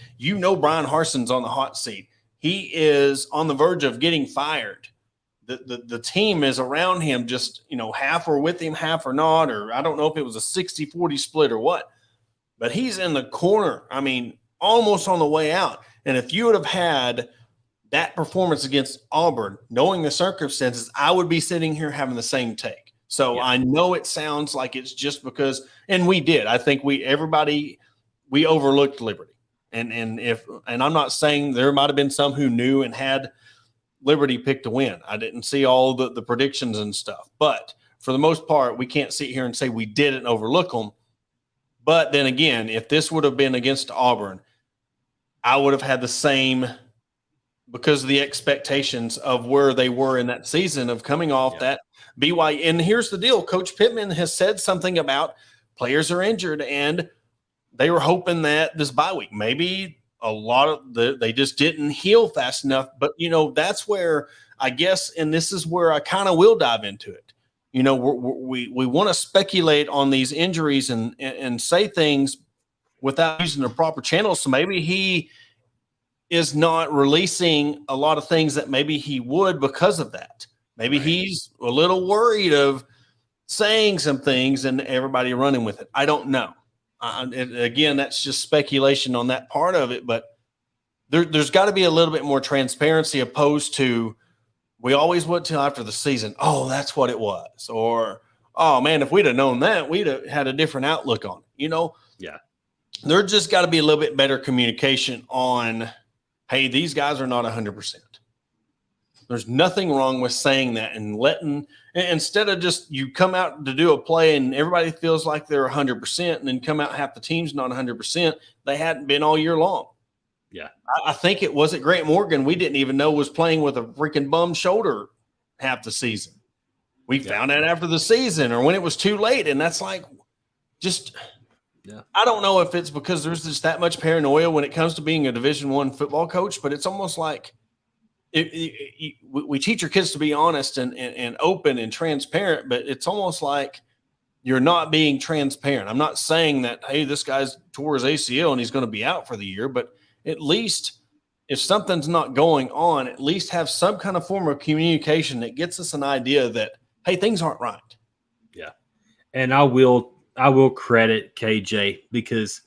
Brian Harson's on the hot seat. He is on the verge of getting fired. The team is around him, just, half are with him, half are not, or I don't know if it was a 60-40 split or what, but he's in the corner. I mean, almost on the way out. And if you would have had that performance against Auburn, knowing the circumstances, I would be sitting here having the same take. So I know it sounds like it's just because, and we did. I think we overlooked Liberty. And I'm not saying there might have been some who knew and had Liberty picked to win. I didn't see all the predictions and stuff. But for the most part, we can't sit here and say we didn't overlook them. But then again, if this would have been against Auburn, I would have had the same, because of the expectations of where they were in that season of coming off that BYU. And here's the deal. Coach Pittman has said something about players are injured, and they were hoping that this bye week, maybe a lot of they just didn't heal fast enough. But, that's where I guess, and this is where I kind of will dive into it. We want to speculate on these injuries and say things without using the proper channels. So maybe he is not releasing a lot of things that maybe he would because of that. Maybe he's a little worried of saying some things and everybody running with it. I don't know. Again, that's just speculation on that part of it, but there's got to be a little bit more transparency, opposed to we always went till after the season. Oh, that's what it was. Or, oh man, if we'd have known that, we'd have had a different outlook on it. Yeah. There just got to be a little bit better communication on, hey, these guys are not 100%. There's nothing wrong with saying that and instead of just you come out to do a play and everybody feels like they're 100% and then come out half the team's not 100%. They hadn't been all year long. Yeah. I think it was at Grant Morgan. We didn't even know was playing with a freaking bum shoulder half the season. We found out after the season or when it was too late. And that's like, I don't know if it's because there's just that much paranoia when it comes to being a Division I football coach, but it's almost like we teach our kids to be honest and open and transparent, but it's almost like you're not being transparent. I'm not saying that, hey, this guy's tore his ACL and he's going to be out for the year, but at least if something's not going on, at least have some kind of form of communication that gets us an idea that, hey, things aren't right. Yeah. And I will credit KJ because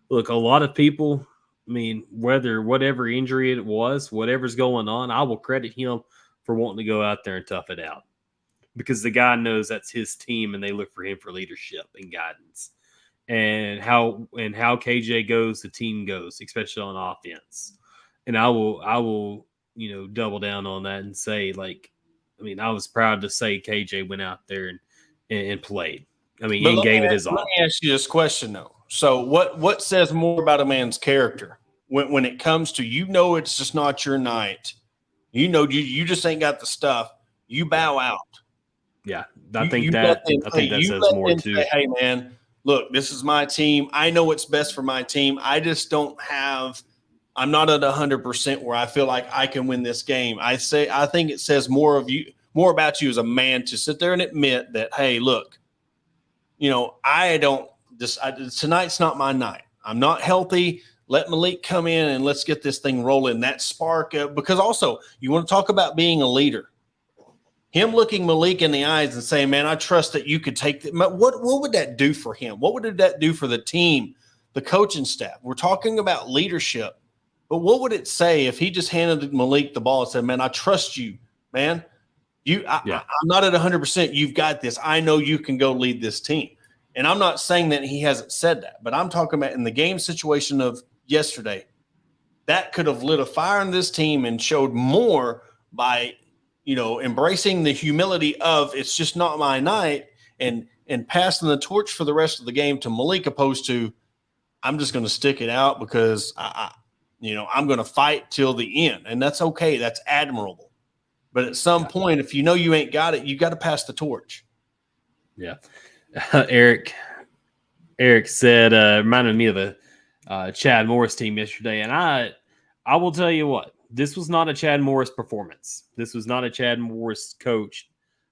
look, a lot of people, I mean, whatever injury it was, whatever's going on, I will credit him for wanting to go out there and tough it out because the guy knows that's his team and they look for him for leadership and guidance. And how KJ goes, the team goes, especially on offense. And I will, double down on that and say, like, I mean, I was proud to say KJ went out there and played. I mean, and gave it his all. Let me ask you this question though. So what says more about a man's character when it comes to, it's just not your night. You just ain't got the stuff. You bow out. Yeah, I think that says more too. Say, hey man, look, this is my team. I know what's best for my team. I just I'm not at 100% where I feel like I can win this game. I think it says more about you as a man to sit there and admit that, hey, look, tonight's not my night. I'm not healthy. Let Malik come in and let's get this thing rolling. That spark, because also you want to talk about being a leader. Him looking Malik in the eyes and saying, man, I trust that you could take what would that do for him? What would that do for the team, the coaching staff? We're talking about leadership, but what would it say if he just handed Malik the ball and said, man, I trust you, man. I'm not at 100%. You've got this. I know you can go lead this team. And I'm not saying that he hasn't said that, but I'm talking about in the game situation of yesterday, that could have lit a fire in this team and showed more by, embracing the humility of it's just not my night and passing the torch for the rest of the game to Malik, opposed to I'm just going to stick it out because I'm going to fight till the end. And that's okay. That's admirable. But at some point, if you ain't got it, you got to pass the torch. Yeah. Eric said, reminded me of a Chad Morris team yesterday. And I will tell you what, this was not a Chad Morris performance. This was not a Chad Morris coach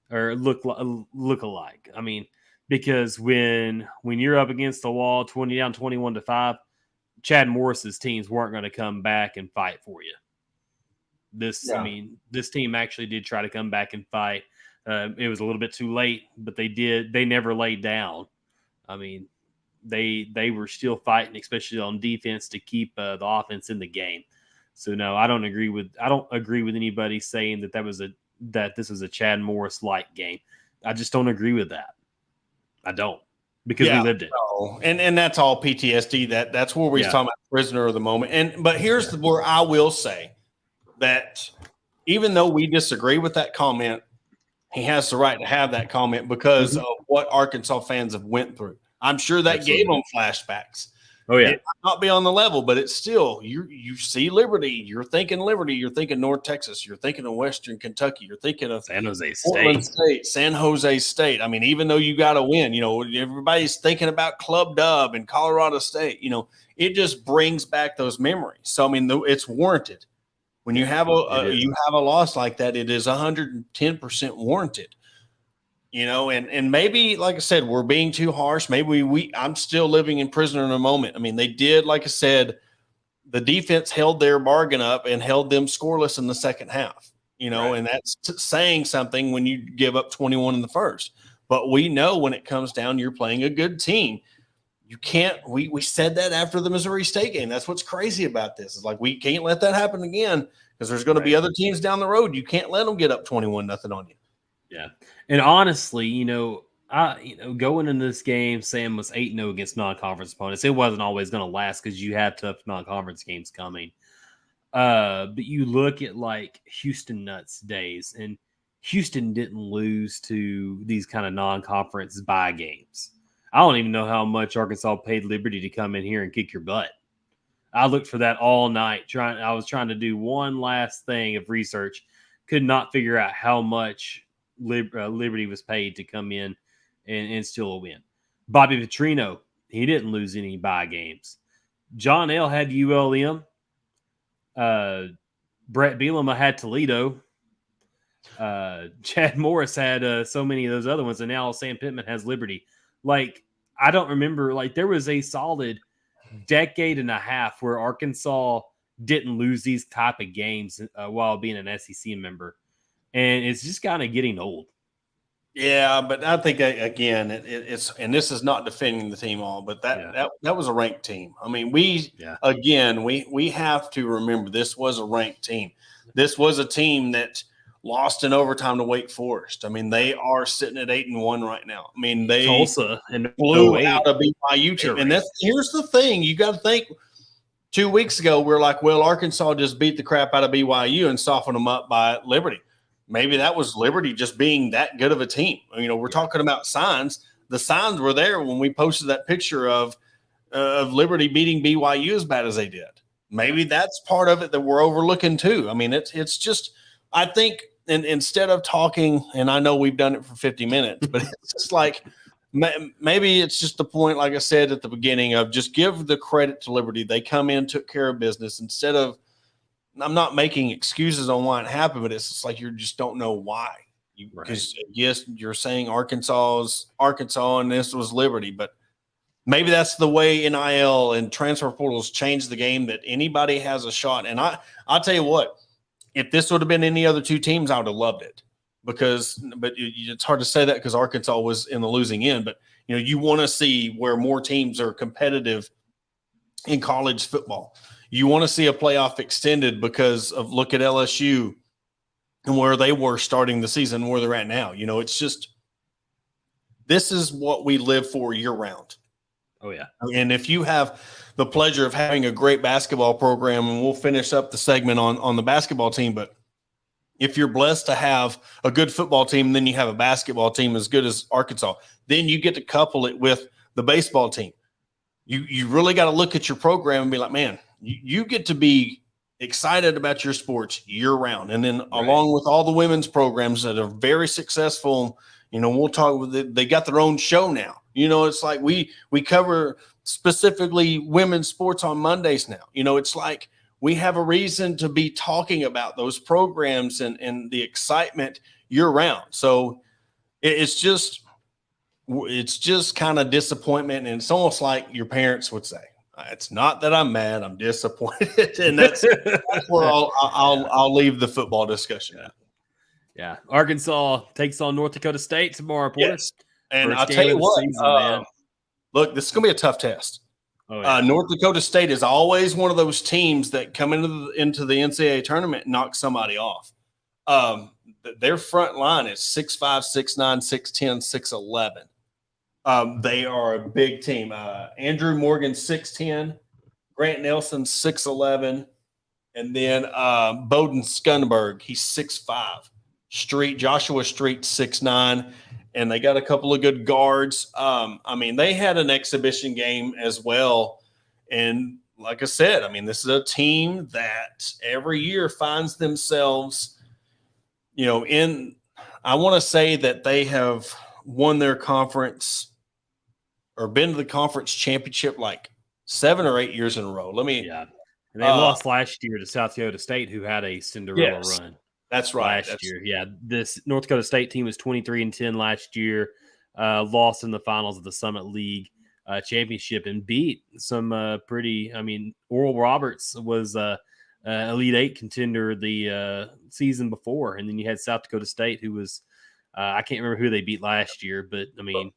or look alike. I mean, because when you're up against the wall, 20 down, 21-5, Chad Morris's teams weren't going to come back and fight for you. I mean, this team actually did try to come back and fight. It was a little bit too late, but they never laid down. I mean, they were still fighting, especially on defense, to keep the offense in the game. So no, I don't agree with anybody saying that this was a Chad Morris like game. I just don't agree with that. I don't, because we lived it. No. And that's all PTSD. That's where we're talking about prisoner of the moment. But here's where I will say that even though we disagree with that comment, he has the right to have that comment because of what Arkansas fans have went through. I'm sure that gave them flashbacks. Oh yeah, it might not be on the level, but it's still you see Liberty. You're thinking Liberty. You're thinking North Texas. You're thinking of Western Kentucky. You're thinking of San Jose State, San Jose State. I mean, even though you got to win, everybody's thinking about Club Dub and Colorado State. It just brings back those memories. So I mean, it's warranted. When you have a loss like that, it is 110% warranted. And maybe, like I said, we're being too harsh. Maybe I'm still living in prisoner in a moment. I mean, they did, like I said, the defense held their bargain up and held them scoreless in the second half, right. And that's saying something when you give up 21 in the first. But we know when it comes down, you're playing a good team. You can't, we said that after the Missouri State game. That's what's crazy about this. It's like, we can't let that happen again because there's going to be other teams down the road. You can't let them get up 21-0 on you. Yeah. And honestly, going into this game, Sam was 8-0 against non-conference opponents. It wasn't always going to last because you have tough non-conference games coming. But you look at like Houston Nuts days, and Houston didn't lose to these kind of non-conference bye games. I don't even know how much Arkansas paid Liberty to come in here and kick your butt. I looked for that all night. I was trying to do one last thing of research. Could not figure out how much Liberty was paid to come in and still a win. Bobby Petrino, he didn't lose any bye games. John L. had ULM. Brett Bielema had Toledo. Chad Morris had so many of those other ones, and now Sam Pittman has Liberty. Like, I don't remember, like, there was a solid decade and a half where Arkansas didn't lose these type of games while being an SEC member. And it's just kind of getting old. Yeah, but I think again, it's and this is not defending the team all, but that was a ranked team. I mean, we have to remember this was a ranked team. This was a team that lost in overtime to Wake Forest. I mean, they are sitting at 8-1 right now. I mean, they Tulsa and blew 08. out a BYU team, and here's the thing: you got to think. 2 weeks ago, we're like, well, Arkansas just beat the crap out of BYU and softened them up by Liberty. Maybe that was Liberty just being that good of a team. You know, we're talking about signs. The signs were there when we posted that picture of Liberty beating BYU as bad as they did. Maybe that's part of it that we're overlooking too. I mean, it's just, I think, and instead of talking, and I know we've done it for 50 minutes, but it's just like maybe it's just the point, like I said at the beginning, of just give the credit to Liberty. They come in, took care of business instead of. I'm not making excuses on why it happened, but it's just like you just don't know why. Because yes, you're saying Arkansas is Arkansas and this was Liberty, but maybe that's the way NIL and transfer portals changed the game, that anybody has a shot. And I'll tell you what, if this would have been any other two teams, I would have loved it. But it's hard to say that because Arkansas was in the losing end. But you know, you want to see where more teams are competitive in college football. You want to see a playoff extended because of look at LSU and where they were starting the season, where they're at now. You know, it's just this is what we live for year round. Oh, yeah. And if you have the pleasure of having a great basketball program, and we'll finish up the segment on the basketball team, but if you're blessed to have a good football team, and then you have a basketball team as good as Arkansas, then you get to couple it with the baseball team. You really got to look at your program and be like, man, you get to be excited about your sports year round. And then along with all the women's programs that are very successful, you know, we'll talk with it. They got their own show now. You know, it's like we cover specifically women's sports on Mondays now. You know, it's like we have a reason to be talking about those programs and the excitement year round. So it's just kind of disappointment. And it's almost like your parents would say, it's not that I'm mad, I'm disappointed. And that's where I'll leave the football discussion. Yeah. Arkansas takes on North Dakota State tomorrow. Yes. And I'll tell you what, season, look, this is going to be a tough test. Oh, yeah. North Dakota State is always one of those teams that come into the NCAA tournament and knock somebody off. Their front line is 6'5", 6'9", 6'10", 6'11". They are a big team. Andrew Morgan, 6'10", Grant Nelson, 6'11", and then Bowden Skunberg, he's 6'5". Joshua Street, 6'9", and they got a couple of good guards. I mean, they had an exhibition game as well. And like I said, I mean, this is a team that every year finds themselves, you know, I want to say that they have won their conference or been to the conference championship like 7 or 8 years in a row. And they lost last year to South Dakota State, who had a Cinderella run. That's right. Last year. Yeah. This North Dakota State team was 23-10 last year, lost in the finals of the Summit League championship and beat some pretty, I mean, Oral Roberts was Elite Eight contender the season before. And then you had South Dakota State, who was, I can't remember who they beat last year, but I mean,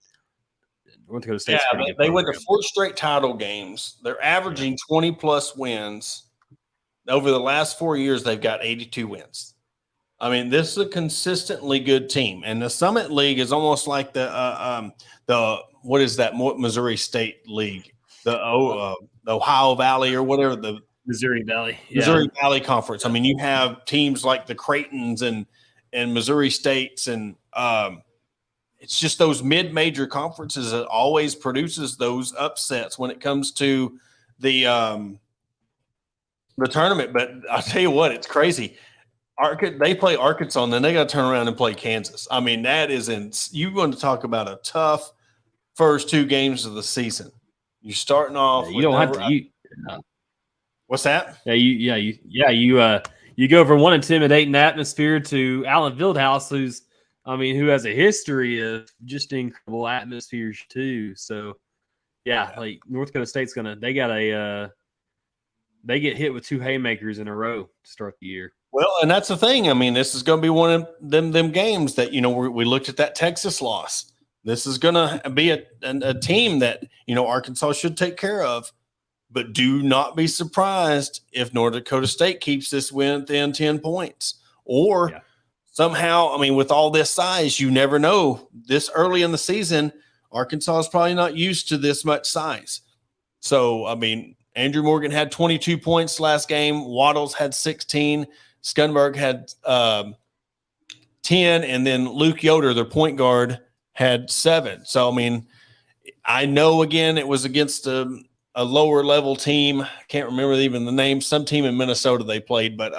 North Dakota State's pretty good. They went to 4 straight title games. They're averaging 20-plus wins. Over the last 4 years, they've got 82 wins. I mean, this is a consistently good team. And the Summit League is almost like the what is that, Missouri State League? The Ohio Valley or whatever, the Missouri Valley. Missouri Valley Conference. I mean, you have teams like the Creightons and Missouri States, and it's just those mid-major conferences that always produces those upsets when it comes to the tournament. But I'll tell you what, it's crazy. They play Arkansas, and then they got to turn around and play Kansas. I mean, that is you want to talk about a tough first 2 games of the season. You're starting off. You don't have to. What's that? You go from one intimidating atmosphere to Allen Fieldhouse, who has a history of just incredible atmospheres too. So, like North Dakota State's they get hit with 2 haymakers in a row to start the year. Well, and that's the thing. I mean, this is going to be one of them games that, we looked at that Texas loss. This is going to be a team that, Arkansas should take care of. But do not be surprised if North Dakota State keeps this win within 10 points. Or somehow, I mean, with all this size, you never know. This early in the season, Arkansas is probably not used to this much size. So, I mean, Andrew Morgan had 22 points last game. Waddles had 16. Skunberg had 10. And then Luke Yoder, their point guard, had 7. So, I mean, I know, again, it was against a lower level team. I can't remember even the name. Some team in Minnesota they played. But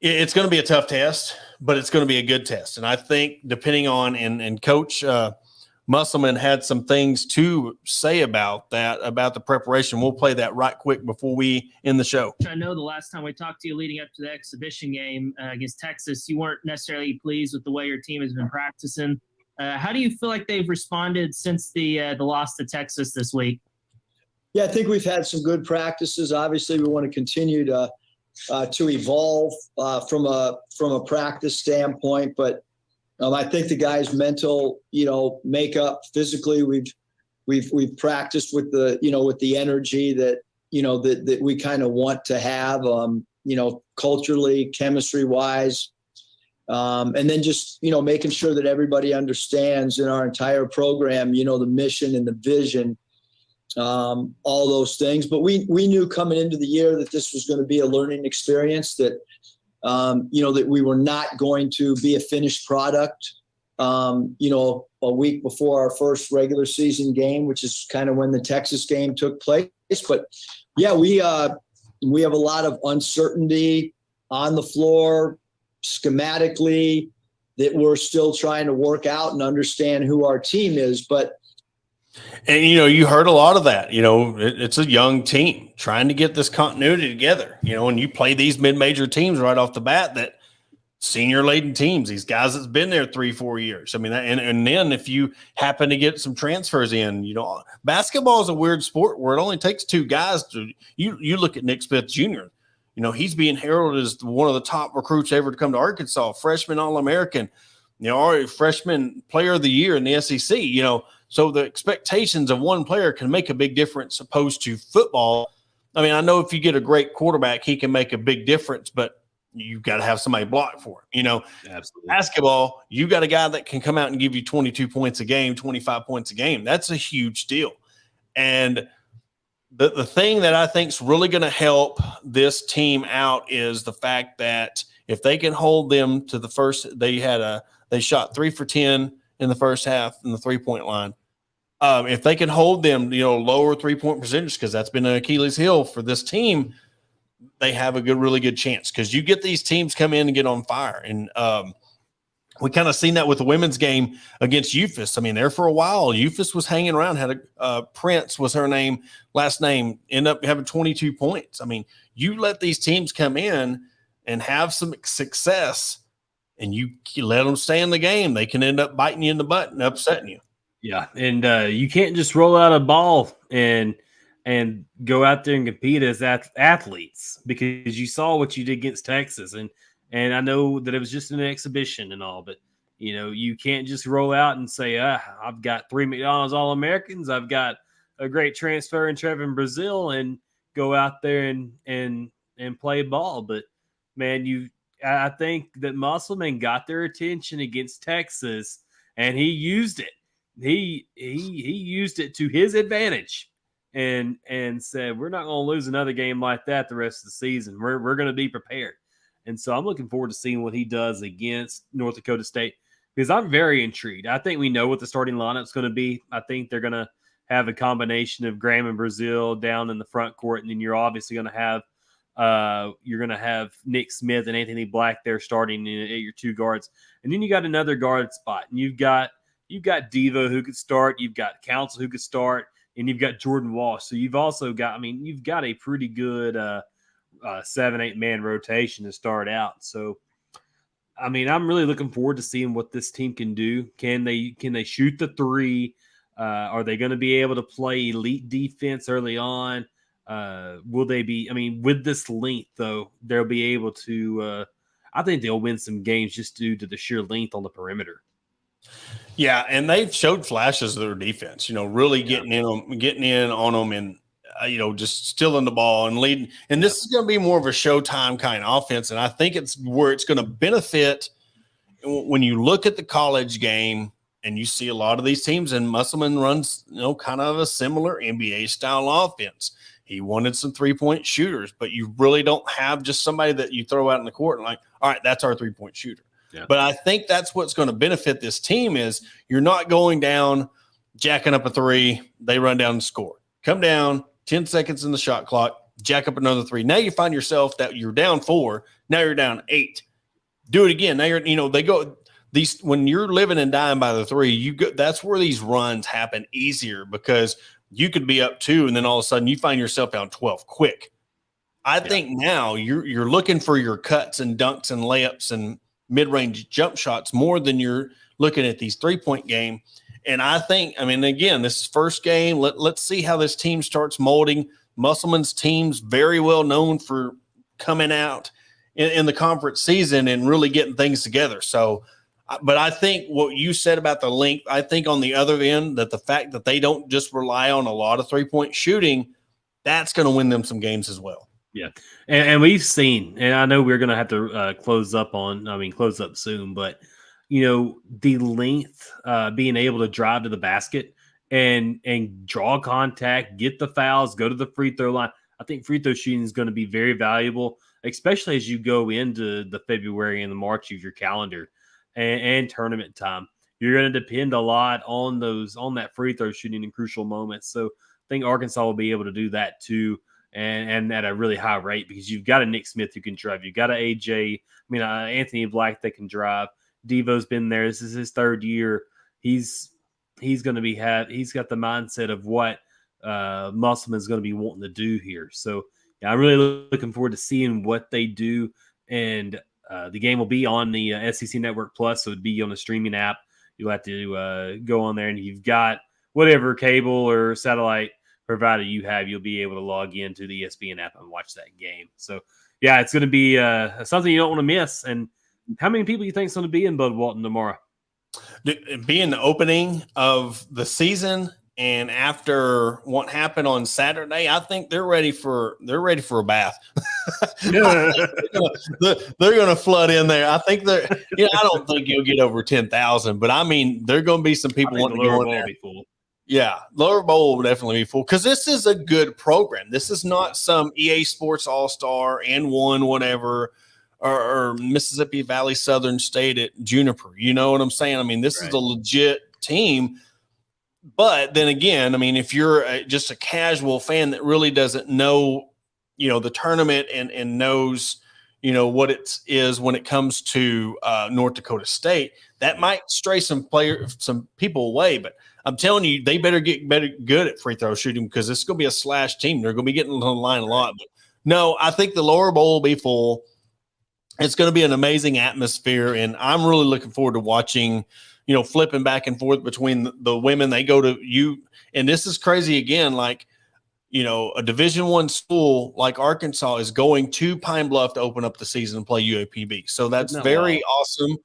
it's going to be a tough test, but it's going to be a good test. And I think depending on – and Coach Musselman had some things to say about that, about the preparation. We'll play that right quick before we end the show. I know the last time we talked to you leading up to the exhibition game against Texas, you weren't necessarily pleased with the way your team has been practicing. How do you feel like they've responded since the loss to Texas this week? Yeah, I think we've had some good practices. Obviously, we want to continue to evolve from a practice standpoint, but I think the guys' mental, makeup physically, we've practiced with the energy that that we kind of want to have, culturally, chemistry wise, and then just making sure that everybody understands in our entire program, the mission and the vision, all those things. But we knew coming into the year that this was going to be a learning experience, that that we were not going to be a finished product, a week before our first regular season game, which is kind of when the Texas game took place. But yeah, we have a lot of uncertainty on the floor, schematically, that we're still trying to work out and understand who our team is. And, you heard a lot of that. It's a young team trying to get this continuity together, and you play these mid-major teams right off the bat, that senior-laden teams, these guys that's been there 3-4 years. I mean, and then if you happen to get some transfers in, basketball is a weird sport where it only takes 2 guys to – you look at Nick Smith Jr., he's being heralded as one of the top recruits ever to come to Arkansas, freshman All-American, already freshman player of the year in the SEC, So the expectations of one player can make a big difference opposed to football. I mean, I know if you get a great quarterback, he can make a big difference, but you've got to have somebody block for him. Absolutely. Basketball, you got a guy that can come out and give you 22 points a game, 25 points a game. That's a huge deal. And the thing that I think is really going to help this team out is the fact that if they can hold them to the first, they shot 3 for 10 in the first half in the 3-point line. If they can hold them, lower 3-point percentage, because that's been an Achilles heel for this team, they have a really good chance, because you get these teams come in and get on fire. And we kind of seen that with the women's game against Eufus. I mean, there for a while, Eufus was hanging around, had Prince was her last name, end up having 22 points. I mean, you let these teams come in and have some success, and you let them stay in the game, they can end up biting you in the butt and upsetting you. Yeah, and you can't just roll out a ball and go out there and compete as athletes, because you saw what you did against Texas. And I know that it was just an exhibition and all, but, you can't just roll out and say, I've got 3 McDonald's All-Americans, I've got a great transfer in Trevor Brazil, and go out there and play ball. But, man, I think that Musselman got their attention against Texas, and he used it. He used it to his advantage, and said, we're not going to lose another game like that the rest of the season. We're going to be prepared. And so I'm looking forward to seeing what he does against North Dakota State, because I'm very intrigued. I think we know what the starting lineup is going to be. I think they're going to have a combination of Graham and Brazil down in the front court, and then you're obviously going to have Nick Smith and Anthony Black there starting at your 2 guards. And then you got another guard spot, and you've got Devo who could start, you've got Council who could start, and you've got Jordan Walsh. So you've also got, you've got a pretty good 7-8 man rotation to start out. So, I'm really looking forward to seeing what this team can do. Can they shoot the 3? Are they going to be able to play elite defense early on? Will they be? I mean, with this length, though, they'll be able to. I think they'll win some games just due to the sheer length on the perimeter. Yeah, and they've showed flashes of their defense. Really getting in on them, and just stealing the ball and leading. And this is going to be more of a showtime kind of offense, and I think it's where it's going to benefit when you look at the college game. And you see a lot of these teams, and Musselman runs, kind of a similar NBA style offense. He wanted some 3-point shooters, but you really don't have just somebody that you throw out in the court and like, all right, that's our 3-point shooter. Yeah. But I think that's what's going to benefit this team is you're not going down, jacking up a three, they run down and score. Come down, 10 seconds in the shot clock, jack up another three. Now you find yourself that you're down 4, now you're down 8. Do it again. Now you're, they go – these when you're living and dying by the three, that's where these runs happen easier because you could be up 2 and then all of a sudden you find yourself down 12 quick. I think now you're looking for your cuts and dunks and layups and mid-range jump shots more than you're looking at these 3-point game. And I think, again, this is first game. Let's see how this team starts molding. Musselman's team's very well known for coming out in the conference season and really getting things together. So, but I think what you said about the length, I think on the other end that the fact that they don't just rely on a lot of 3-point shooting, that's going to win them some games as well. Yeah. And we've seen, and I know we're going to have to close up soon, but, the length, being able to drive to the basket and draw contact, get the fouls, go to the free throw line. I think free throw shooting is going to be very valuable, especially as you go into the February and the March of your calendar. And tournament time, you're going to depend a lot on that free throw shooting in crucial moments. So I think Arkansas will be able to do that too, and at a really high rate because you've got a Nick Smith who can drive, you've got a Anthony Black that can drive. Devo's been there. This is his 3rd year. He's going to he's got the mindset of what Musselman's going to be wanting to do here. So yeah, I'm really looking forward to seeing what they do and. The game will be on the SEC Network Plus, so it'd be on the streaming app. You'll have to go on there, and you've got whatever cable or satellite provider you have, you'll be able to log into the ESPN app and watch that game. So, yeah, it's going to be something you don't want to miss. And how many people do you think is going to be in Bud Walton tomorrow? Being the opening of the season and after what happened on Saturday, I think they're ready for a bath. They're going to flood in there. I think I don't think you'll get over 10,000, but there are going to be some people wanting to go in there. Yeah, Lower Bowl will definitely be full because this is a good program. This is not some EA Sports All-Star and one whatever or Mississippi Valley Southern State at Juniper. You know what I'm saying? This is a legit team. But then again, if you're just a casual fan that really doesn't know, the tournament and knows, what it is when it comes to North Dakota State, that might stray some people away. But I'm telling you, they better get good at free throw shooting because this is going to be a slash team. They're going to be getting on the line a lot. But no, I think the Lower Bowl will be full. It's going to be an amazing atmosphere, and I'm really looking forward to watching, flipping back and forth between the women. They go to you, and this is crazy again, like, a Division I school like Arkansas is going to Pine Bluff to open up the season and play UAPB. So that's very awesome,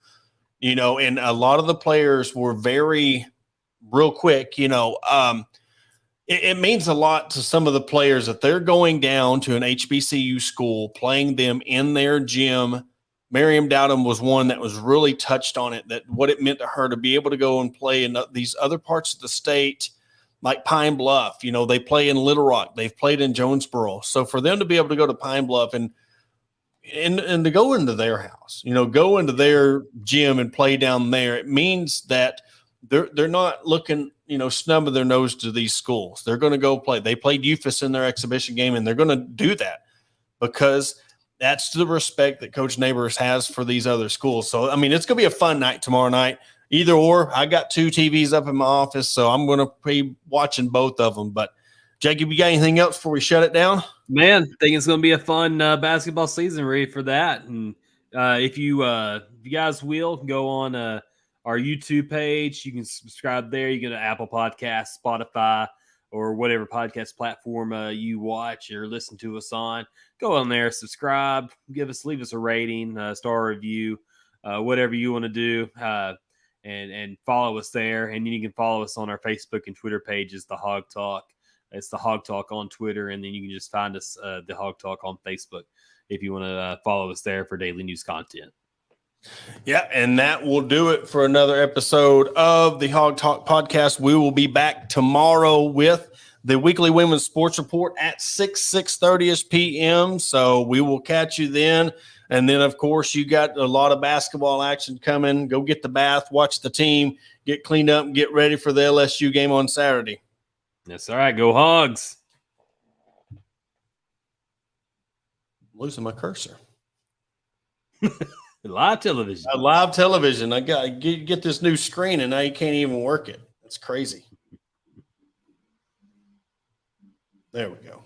and a lot of the players were very real quick, it means a lot to some of the players that they're going down to an HBCU school, playing them in their gym. Miriam Dowdham was one that was really touched on it, that what it meant to her to be able to go and play in these other parts of the state, like Pine Bluff. They play in Little Rock. They've played in Jonesboro. So for them to be able to go to Pine Bluff and to go into their house, go into their gym and play down there, it means that they're not looking, snubbing their nose to these schools. They're going to go play. They played UFAS in their exhibition game, and they're going to do that because that's the respect that Coach Neighbors has for these other schools. So, it's going to be a fun night tomorrow night. Either or. I got 2 TVs up in my office, so I'm going to be watching both of them. But, Jacob, you got anything else before we shut it down? Man, I think it's going to be a fun basketball season, ready for that. And if you guys will, go on our YouTube page. You can subscribe there. You can go to Apple Podcasts, Spotify, or whatever podcast platform you watch or listen to us on. Go on there, subscribe, leave us a rating, star review, whatever you want to do, and follow us there. And you can follow us on our Facebook and Twitter pages, The Hawg Talk. It's The Hawg Talk on Twitter, and then you can just find us, The Hawg Talk, on Facebook if you want to follow us there for daily news content. Yeah, and that will do it for another episode of the Hawg Talk podcast. We will be back tomorrow with the weekly women's sports report at 6:30 p.m. So we will catch you then. And then, of course, you got a lot of basketball action coming. Go get the bath, watch the team, get cleaned up, and get ready for the LSU game on Saturday. That's all right. Go Hogs. Losing my cursor. Live television. Live television. I got to get this new screen, and now you can't even work it. It's crazy. There we go.